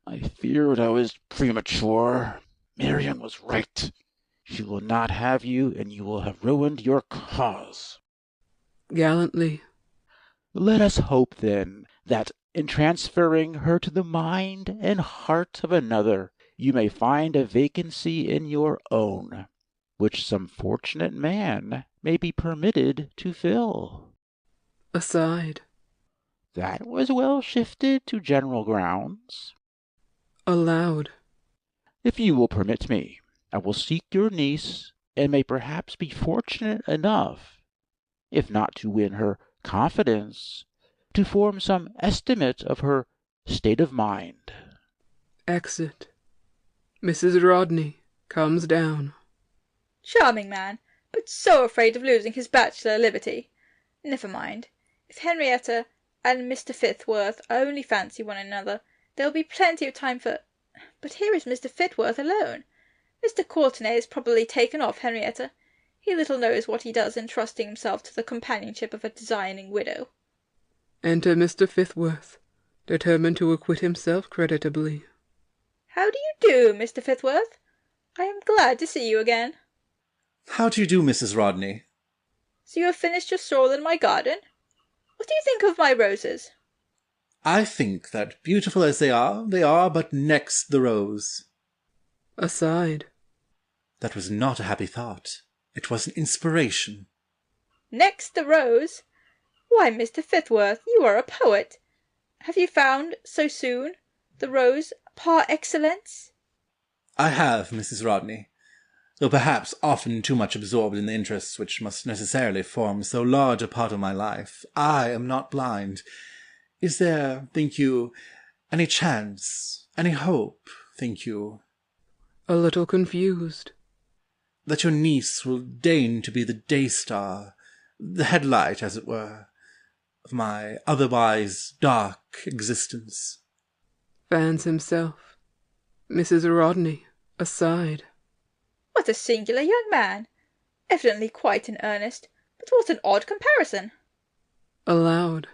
I feared I was premature. Marian was right. She will not have you, and you will have ruined your cause. Gallantly. Let us hope, then, that in transferring her to the mind and heart of another, you may find a vacancy in your own, which some fortunate man may be permitted to fill. Aside. That was well shifted to general grounds. Aloud. If you will permit me, I will seek your niece, and may perhaps be fortunate enough, if not to win her confidence, to form some estimate of her state of mind. Exit. Mrs. Rodney comes down. Charming man, but so afraid of losing his bachelor liberty. Never mind. If Henrietta and Mr. Fithworth only fancy one another, there will be plenty of time for... But here is Mr. Fithworth alone. Mr. Courtenay is probably taken off Henrietta. He little knows what he does in trusting himself to the companionship of a designing widow. Enter Mr. Fithworth, determined to acquit himself creditably. How do you do, Mr. Fithworth? I am glad to see you again. How do you do, Mrs. Rodney? So you have finished your stroll in my garden? What do you think of my roses? I think that, beautiful as they are but next the rose. Aside. That was not a happy thought. It was an inspiration. Next the rose? Why, Mr. Fithworth, you are a poet. Have you found, so soon, the rose par excellence? I have, Mrs. Rodney, though perhaps often too much absorbed in the interests which must necessarily form so large a part of my life. I am not blind. Is there, think you, any chance, any hope, think you, A little confused. that your niece will deign to be the day-star, the headlight, as it were, of my otherwise dark existence? Fans himself. Mrs. Rodney, aside. What a singular young man! Evidently quite in earnest, but what an odd comparison! Aloud.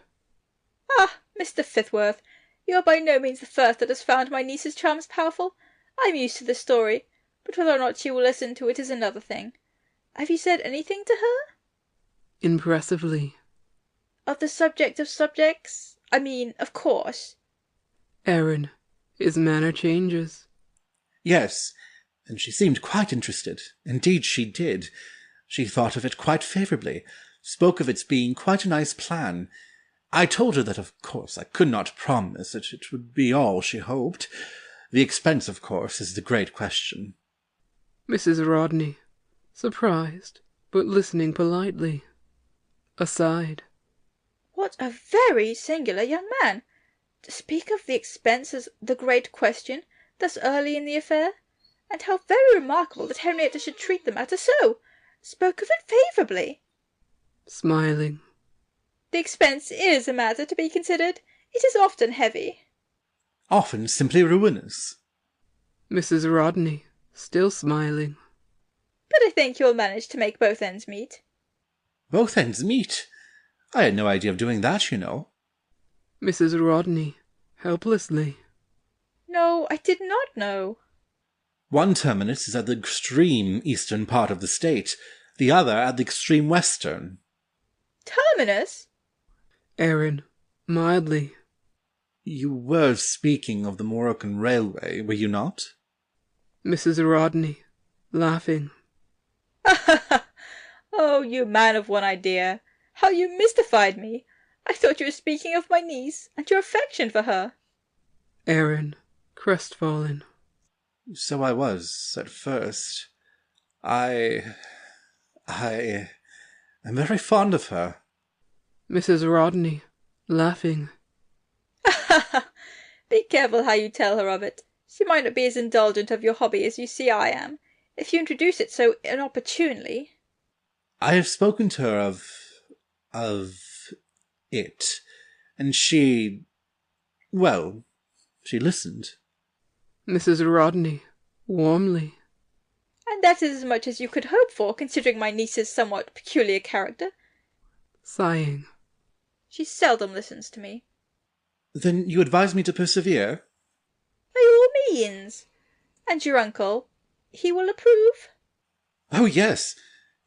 Ah, Mr. Fithworth, you are by no means the first that has found my niece's charms powerful. I am used to the story, but whether or not she will listen to it is another thing. Have you said anything to her? Impressively. Of the subject of subjects? I mean, of course. Aaron, his manner changes. Yes, and she seemed quite interested. Indeed she did. She thought of it quite favourably, spoke of its being quite a nice plan. I told her that of course I could not promise that it would be all she hoped. The expense, of course, is the great question. Mrs. Rodney, surprised, but listening politely. Aside. What a very singular young man! To speak of the expense as the great question, thus early in the affair, and how very remarkable that Henrietta should treat the matter so! Spoke of it favourably. Smiling. The expense is a matter to be considered. It is often heavy. Often simply ruinous. Mrs. Rodney, still smiling. But I think you'll manage to make both ends meet. Both ends meet. I had no idea of doing that, you know. Mrs. Rodney, helplessly. No, I did not know. One terminus is at the extreme eastern part of the state, the other at the extreme western. Terminus? Aaron, mildly. You were speaking of the Moroccan Railway, were you not? Mrs. Rodney, laughing. Oh, you man of one idea. How you mystified me. I thought you were speaking of my niece and your affection for her. Aaron, crestfallen. So I was, at first. I am very fond of her. Mrs. Rodney, laughing. Be careful how you tell her of it. She might not be as indulgent of your hobby as you see I am, if you introduce it so inopportunely. I have spoken to her of it, and she listened. Mrs. Rodney, warmly. And that is as much as you could hope for, considering my niece's somewhat peculiar character. Sighing. She seldom listens to me. Then you advise me to persevere? By all means. And your uncle, he will approve? Oh, yes.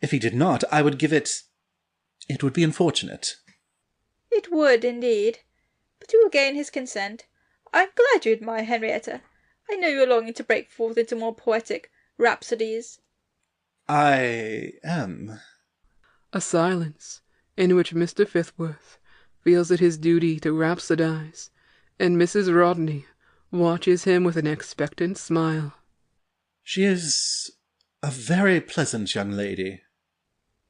If he did not, I would give it... It would be unfortunate. It would, indeed. But you will gain his consent. I am glad you admire Henrietta. I know you are longing to break forth into more poetic rhapsodies. I am. A silence, in which Mr. Fithworth feels it his duty to rhapsodize, and Mrs. Rodney watches him with an expectant smile. She is a very pleasant young lady.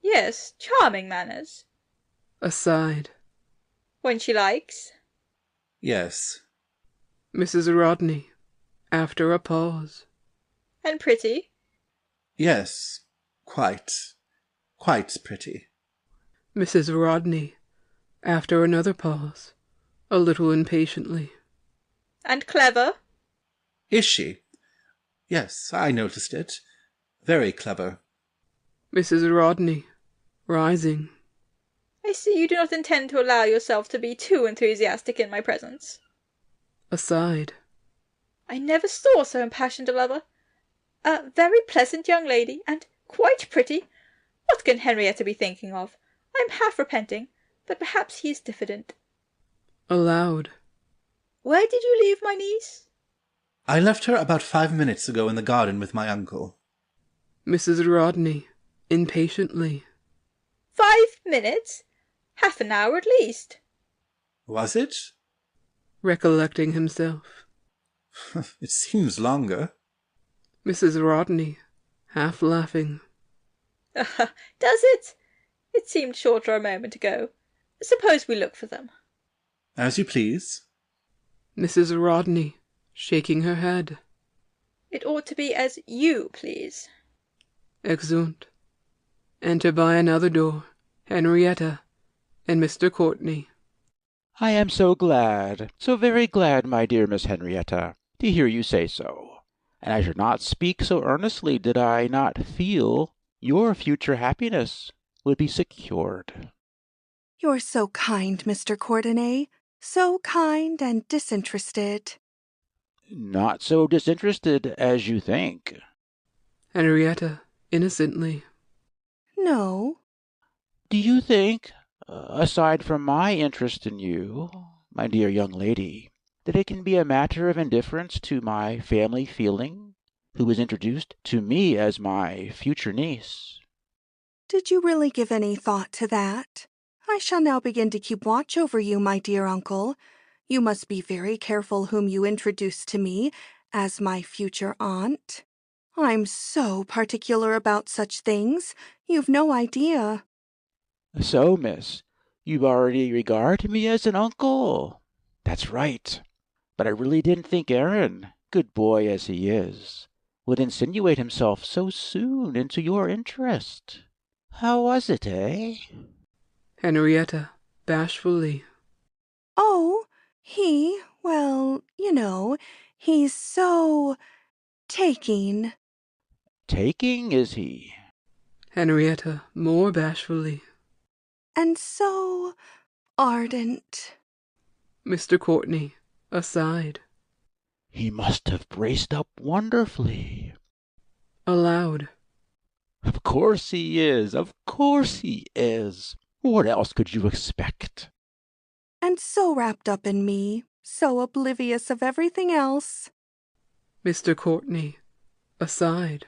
Yes, charming manners. Aside. When she likes. Yes. Mrs. Rodney, after a pause. And pretty. Yes, quite pretty. Mrs. Rodney, after another pause, a little impatiently. And clever. Is she? Yes, I noticed it. Very clever. Mrs. Rodney, rising. I see you do not intend to allow yourself to be too enthusiastic in my presence. Aside. I never saw so impassioned a lover. A very pleasant young lady, and quite pretty. What can Henrietta be thinking of? I am half repenting, but perhaps he is diffident. Aloud. Where did you leave my niece? I left her about 5 minutes ago in the garden with my uncle. Mrs. Rodney, impatiently. 5 minutes? Half an hour at least. Was it? Recollecting himself. It seems longer. Mrs. Rodney, half laughing. Does it? It seemed shorter a moment ago. Suppose we look for them. As you please. Mrs. Rodney, shaking her head. It ought to be as you please. Exeunt. Enter by another door Henrietta and Mr. Courtenay. I am so glad, so very glad, my dear Miss Henrietta, to hear you say so. And I should not speak so earnestly did I not feel your future happiness would be secured. You're so kind, Mr. Courtenay. So kind and disinterested. Not so disinterested as you think. Henrietta, innocently. No. Do you think, aside from my interest in you, my dear young lady, that it can be a matter of indifference to my family feeling, who was introduced to me as my future niece? Did you really give any thought to that? I shall now begin to keep watch over you, my dear uncle. You must be very careful whom you introduce to me as my future aunt. I'm so particular about such things. You've no idea. So, miss, you already regard me as an uncle. That's right. But I really didn't think Aaron, good boy as he is, would insinuate himself so soon into your interest. How was it, eh? Henrietta, bashfully. Oh, well, he's so taking. Taking, is he? Henrietta, more bashfully. and so ardent. Mr. Courtenay, aside. He must have braced up wonderfully. Aloud. Of course he is. Of course he is. What else could you expect? And so wrapped up in me, so oblivious of everything else. Mr. Courtenay, aside.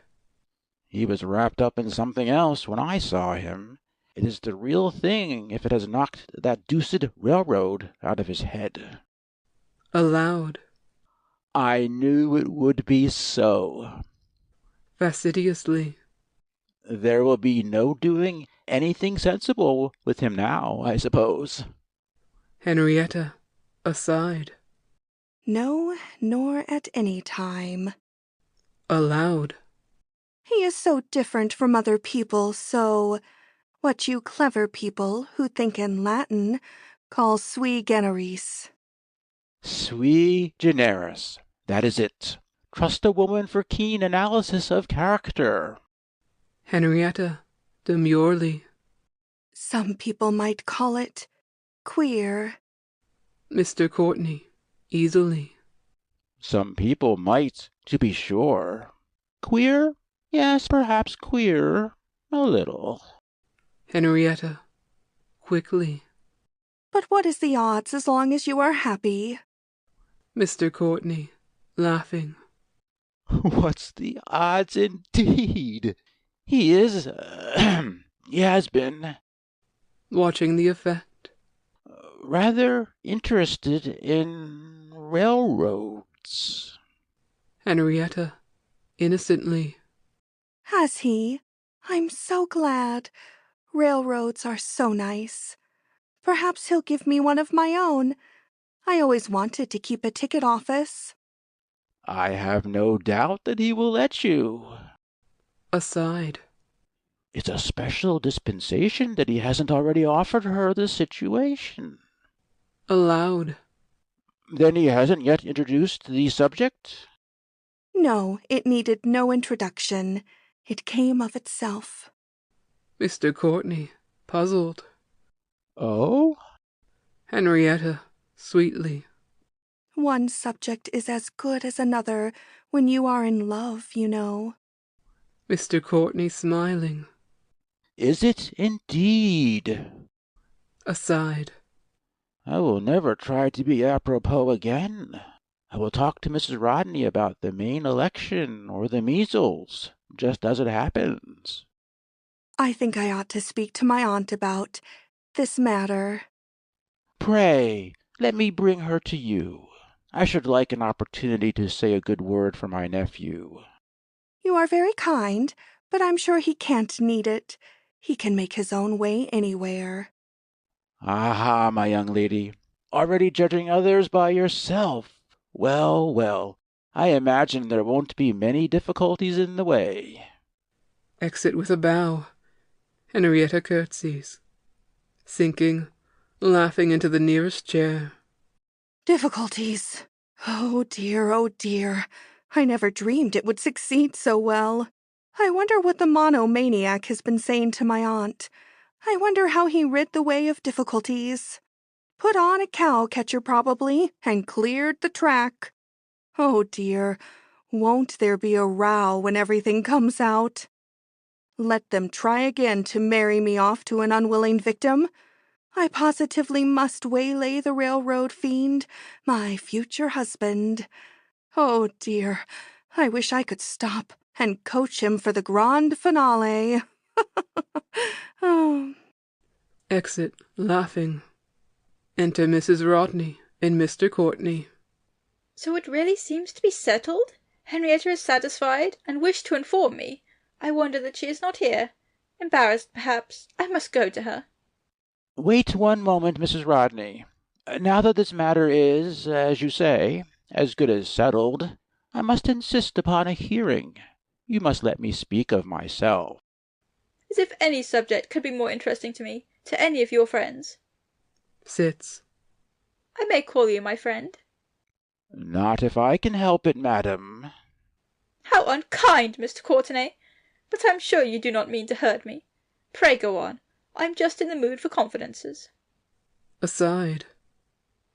He was wrapped up in something else when I saw him. It is the real thing if it has knocked that deuced railroad out of his head. Aloud. I knew it would be so. Fastidiously. There will be no doing anything sensible with him now, I suppose. Henrietta, aside. No, nor at any time. Aloud. He is so different from other people, so what you clever people who think in Latin call sui generis. Sui generis. That is it. Trust a woman for keen analysis of character. Henrietta, demurely. Some people might call it queer. Mr. Courtenay, easily. Some people might, to be sure. Queer? Yes, perhaps queer. A little. Henrietta, quickly. But what is the odds as long as you are happy? Mr. Courtenay, laughing. What's the odds, indeed? He is, he has been, Watching the effect. rather interested in railroads. Henrietta, innocently. Has he? I'm so glad. Railroads are so nice. Perhaps he'll give me one of my own. I always wanted to keep a ticket office. I have no doubt that he will let you. Aside. It's a special dispensation that he hasn't already offered her the situation. Aloud. Then he hasn't yet introduced the subject? No, it needed no introduction. It came of itself. Mr. Courtenay, puzzled. Oh? Henrietta, sweetly. One subject is as good as another when you are in love, you know. Mr. Courtenay, smiling. Is it indeed? Aside. I will never try to be apropos again. I will talk to Mrs. Rodney about the Maine election or the measles, just as it happens. I think I ought to speak to my aunt about this matter. Pray, let me bring her to you. I should like an opportunity to say a good word for my nephew. You are very kind, but I'm sure he can't need it. He can make his own way anywhere. Aha, my young lady, already judging others by yourself. Well, well, I imagine there won't be many difficulties in the way. Exit with a bow. Henrietta curtsies. Sinking, laughing into the nearest chair. Difficulties. Oh dear, I never dreamed it would succeed so well. I wonder what the monomaniac has been saying to my aunt. I wonder how he rid the way of difficulties. Put on a cow-catcher probably, and cleared the track. Oh dear, won't there be a row when everything comes out? Let them try again to marry me off to an unwilling victim. I positively must waylay the railroad fiend, my future husband. Oh dear, I wish I could stop and coach him for the grand finale. Oh. Exit, laughing. Enter Mrs. Rodney and Mr. Courtenay. So it really seems to be settled? Henrietta is satisfied, and wished to inform me. I wonder that she is not here. Embarrassed, perhaps. I must go to her. Wait one moment, Mrs. Rodney. Now that this matter is, as you say, as good as settled, I must insist upon a hearing. You must let me speak of myself. As if any subject could be more interesting to me, to any of your friends. Sits. I may call you my friend. Not if I can help it, madam. How unkind, Mr. Courtenay! But I'm sure you do not mean to hurt me. Pray go on. I'm just in the mood for confidences. Aside.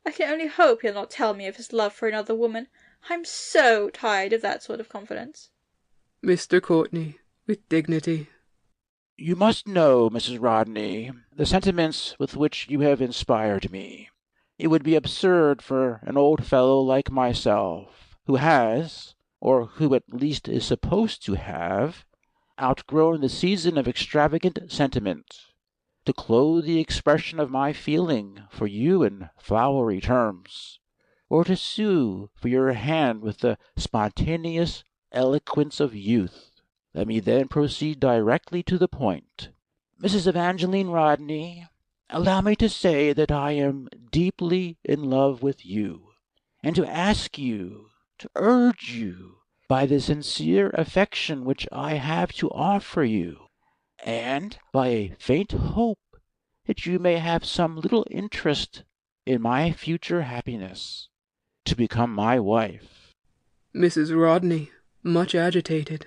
I can only hope he'll not tell me of his love for another woman. I'm so tired of that sort of confidence. Mr. Courtenay, with dignity. You must know, Mrs. Rodney, the sentiments with which you have inspired me. It would be absurd for an old fellow like myself, who has, or who at least is supposed to have, outgrown the season of extravagant sentiment, to clothe the expression of my feeling for you in flowery terms, or to sue for your hand with the spontaneous eloquence of youth. Let me then proceed directly to the point. Mrs. Evangeline Rodney, allow me to say that I am deeply in love with you, and to ask you, to urge you, by the sincere affection which I have to offer you, and by a faint hope that you may have some little interest in my future happiness, to become my wife. Mrs. Rodney, much agitated.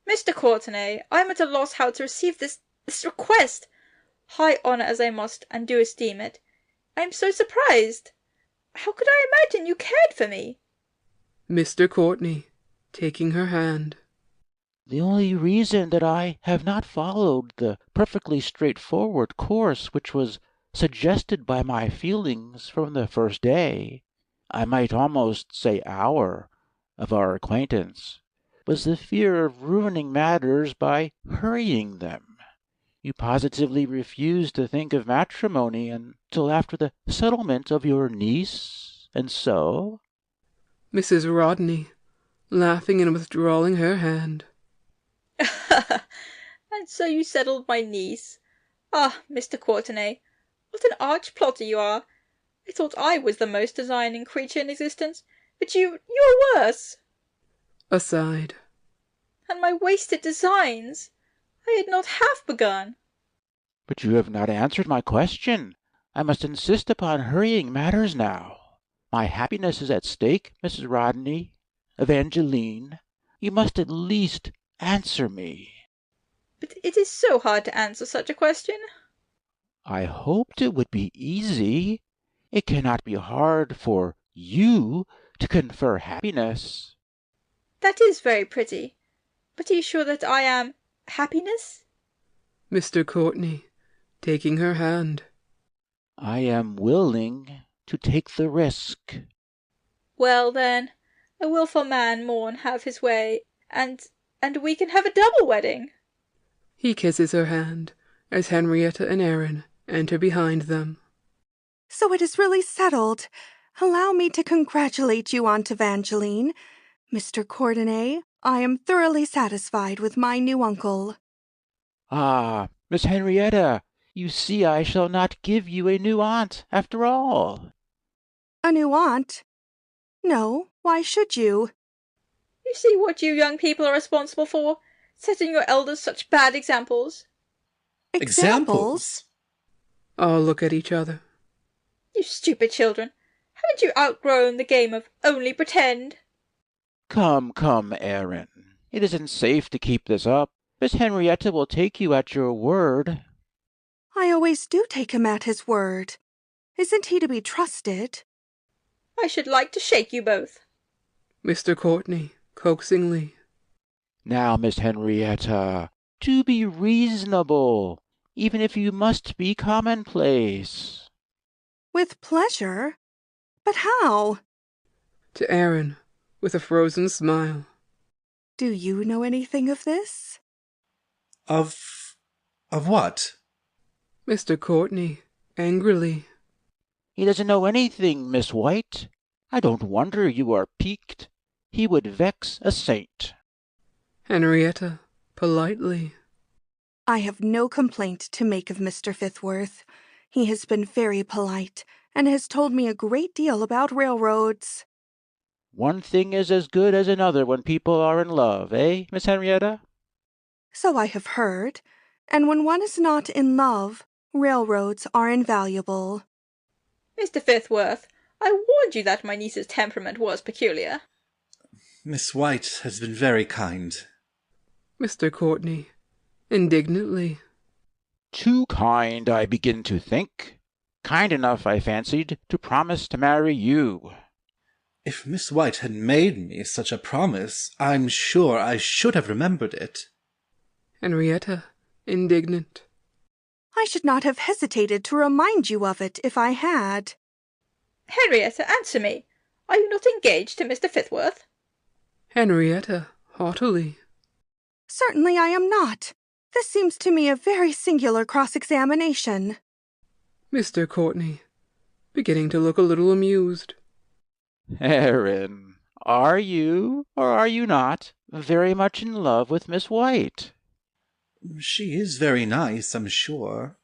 Mr. Courtenay, I am at a loss how to receive this request. High honour as I must and do esteem it, I am so surprised. How could I imagine you cared for me? Mr. Courtenay, taking her hand. The only reason that I have not followed the perfectly straightforward course which was suggested by my feelings from the first day, I might almost say hour, of our acquaintance, was the fear of ruining matters by hurrying them. You positively refused to think of matrimony until after the settlement of your niece, and so? Mrs. Rodney, laughing and withdrawing her hand. And so you settled my niece. Ah, Mr. Courtenay, what an arch plotter you are. I thought I was the most designing creature in existence, but you are worse. Aside. And my wasted designs! I had not half begun. But you have not answered my question. I must insist upon hurrying matters now. My happiness is at stake, Mrs. Rodney. Evangeline, you must at least answer me. But it is so hard to answer such a question. I hoped it would be easy. It cannot be hard for you to confer happiness. That is very pretty. But are you sure that I am happiness? Mr. Courtenay, taking her hand. I am willing to take the risk. Well, then, a wilful man mourn have his way, and we can have a double wedding. He kisses her hand as Henrietta and Aaron enter behind them. So it is really settled. Allow me to congratulate you, Aunt Evangeline. Mr. Courtenay, I am thoroughly satisfied with my new uncle. Ah, Miss Henrietta, you see I shall not give you a new aunt, after all. A new aunt? No, why should you? You see what you young people are responsible for, setting your elders such bad examples. Examples? All look at each other. You stupid children, haven't you outgrown the game of only pretend? Come, Aaron. It isn't safe to keep this up. Miss Henrietta will take you at your word. I always do take him at his word. Isn't he to be trusted? I should like to shake you both. Mr. Courtenay, coaxingly. Now, Miss Henrietta, do be reasonable, even if you must be commonplace. With pleasure. But how? To Aaron, with a frozen smile. Do you know anything of this? Of what? Mr. Courtenay, angrily. He doesn't know anything, Miss White. I don't wonder you are piqued. He would vex a saint. Henrietta, politely. I have no complaint to make of Mr. Fithworth. He has been very polite, and has told me a great deal about railroads. One thing is as good as another when people are in love, eh, Miss Henrietta? So I have heard, and when one is not in love, railroads are invaluable. Mr. Fithworth, I warned you that my niece's temperament was peculiar. Miss White has been very kind. Mr. Courtenay, indignantly. Too kind, I begin to think. Kind enough, I fancied, to promise to marry you. If Miss White had made me such a promise, I'm sure I should have remembered it. Henrietta, indignant. I should not have hesitated to remind you of it if I had. Henrietta, answer me. Are you not engaged to Mr. Fithworth? Henrietta, haughtily. Certainly I am not. This seems to me a very singular cross-examination. Mr. Courtenay, beginning to look a little amused. Aaron, are you, or are you not, very much in love with Miss White? She is very nice, I'm sure.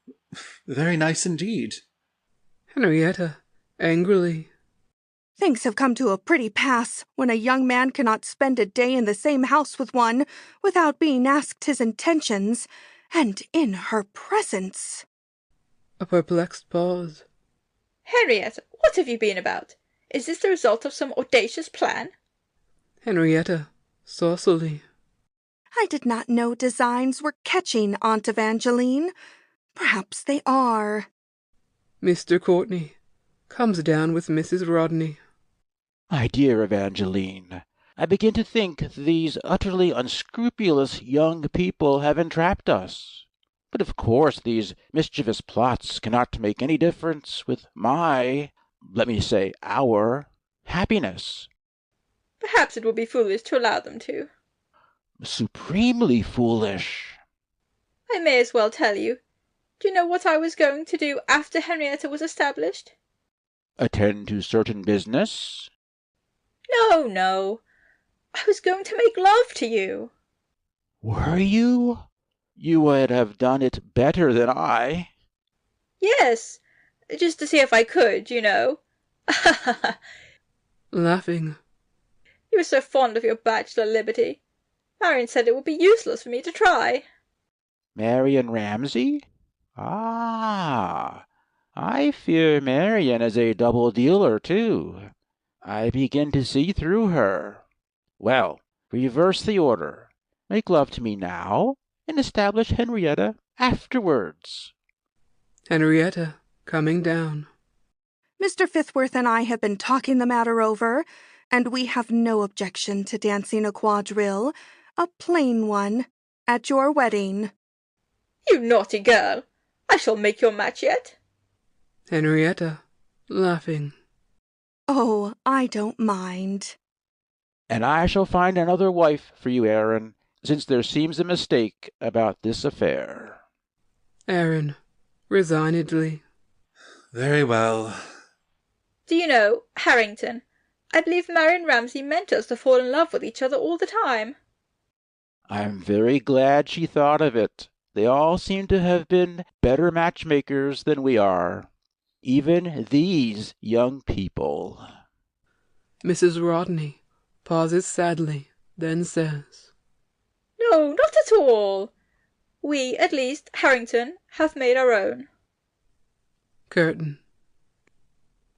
Very nice indeed. Henrietta, angrily. Things have come to a pretty pass when a young man cannot spend a day in the same house with one without being asked his intentions, and in her presence. A perplexed pause. Henrietta, what have you been about? Is this the result of some audacious plan? Henrietta, saucily. I did not know designs were catching, Aunt Evangeline. Perhaps they are. Mr. Courtenay comes down with Mrs. Rodney. My dear Evangeline, I begin to think these utterly unscrupulous young people have entrapped us. But of course these mischievous plots cannot make any difference with let me say our, happiness. Perhaps it would be foolish to allow them to. Supremely foolish. I may as well tell you. Do you know what I was going to do after Henrietta was established? Attend to certain business? No. I was going to make love to you. Were you? You would have done it better than I. Yes, just to see if I could, you know. Laughing. You were so fond of your bachelor liberty. Marion said it would be useless for me to try. Marion Ramsay? Ah, I fear Marion is a double dealer, too. I begin to see through her. Well, reverse the order. Make love to me now, and establish Henrietta afterwards. Henrietta, coming down. Mr. Fithworth and I have been talking the matter over, and we have no objection to dancing a quadrille, a plain one, at your wedding. You naughty girl! I shall make your match yet. Henrietta, laughing. Oh, I don't mind. And I shall find another wife for you, Aaron, since there seems a mistake about this affair. Aaron, resignedly. Very well. Do you know, Harrington, I believe Marion Ramsay meant us to fall in love with each other all the time. I'm very glad she thought of it. They all seem to have been better matchmakers than we are. Even these young people. Mrs. Rodney pauses sadly, then says, No, not at all. We, at least, Harrington, have made our own. Curtain.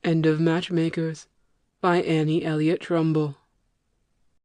End of Matchmakers by Eliot Trumbull.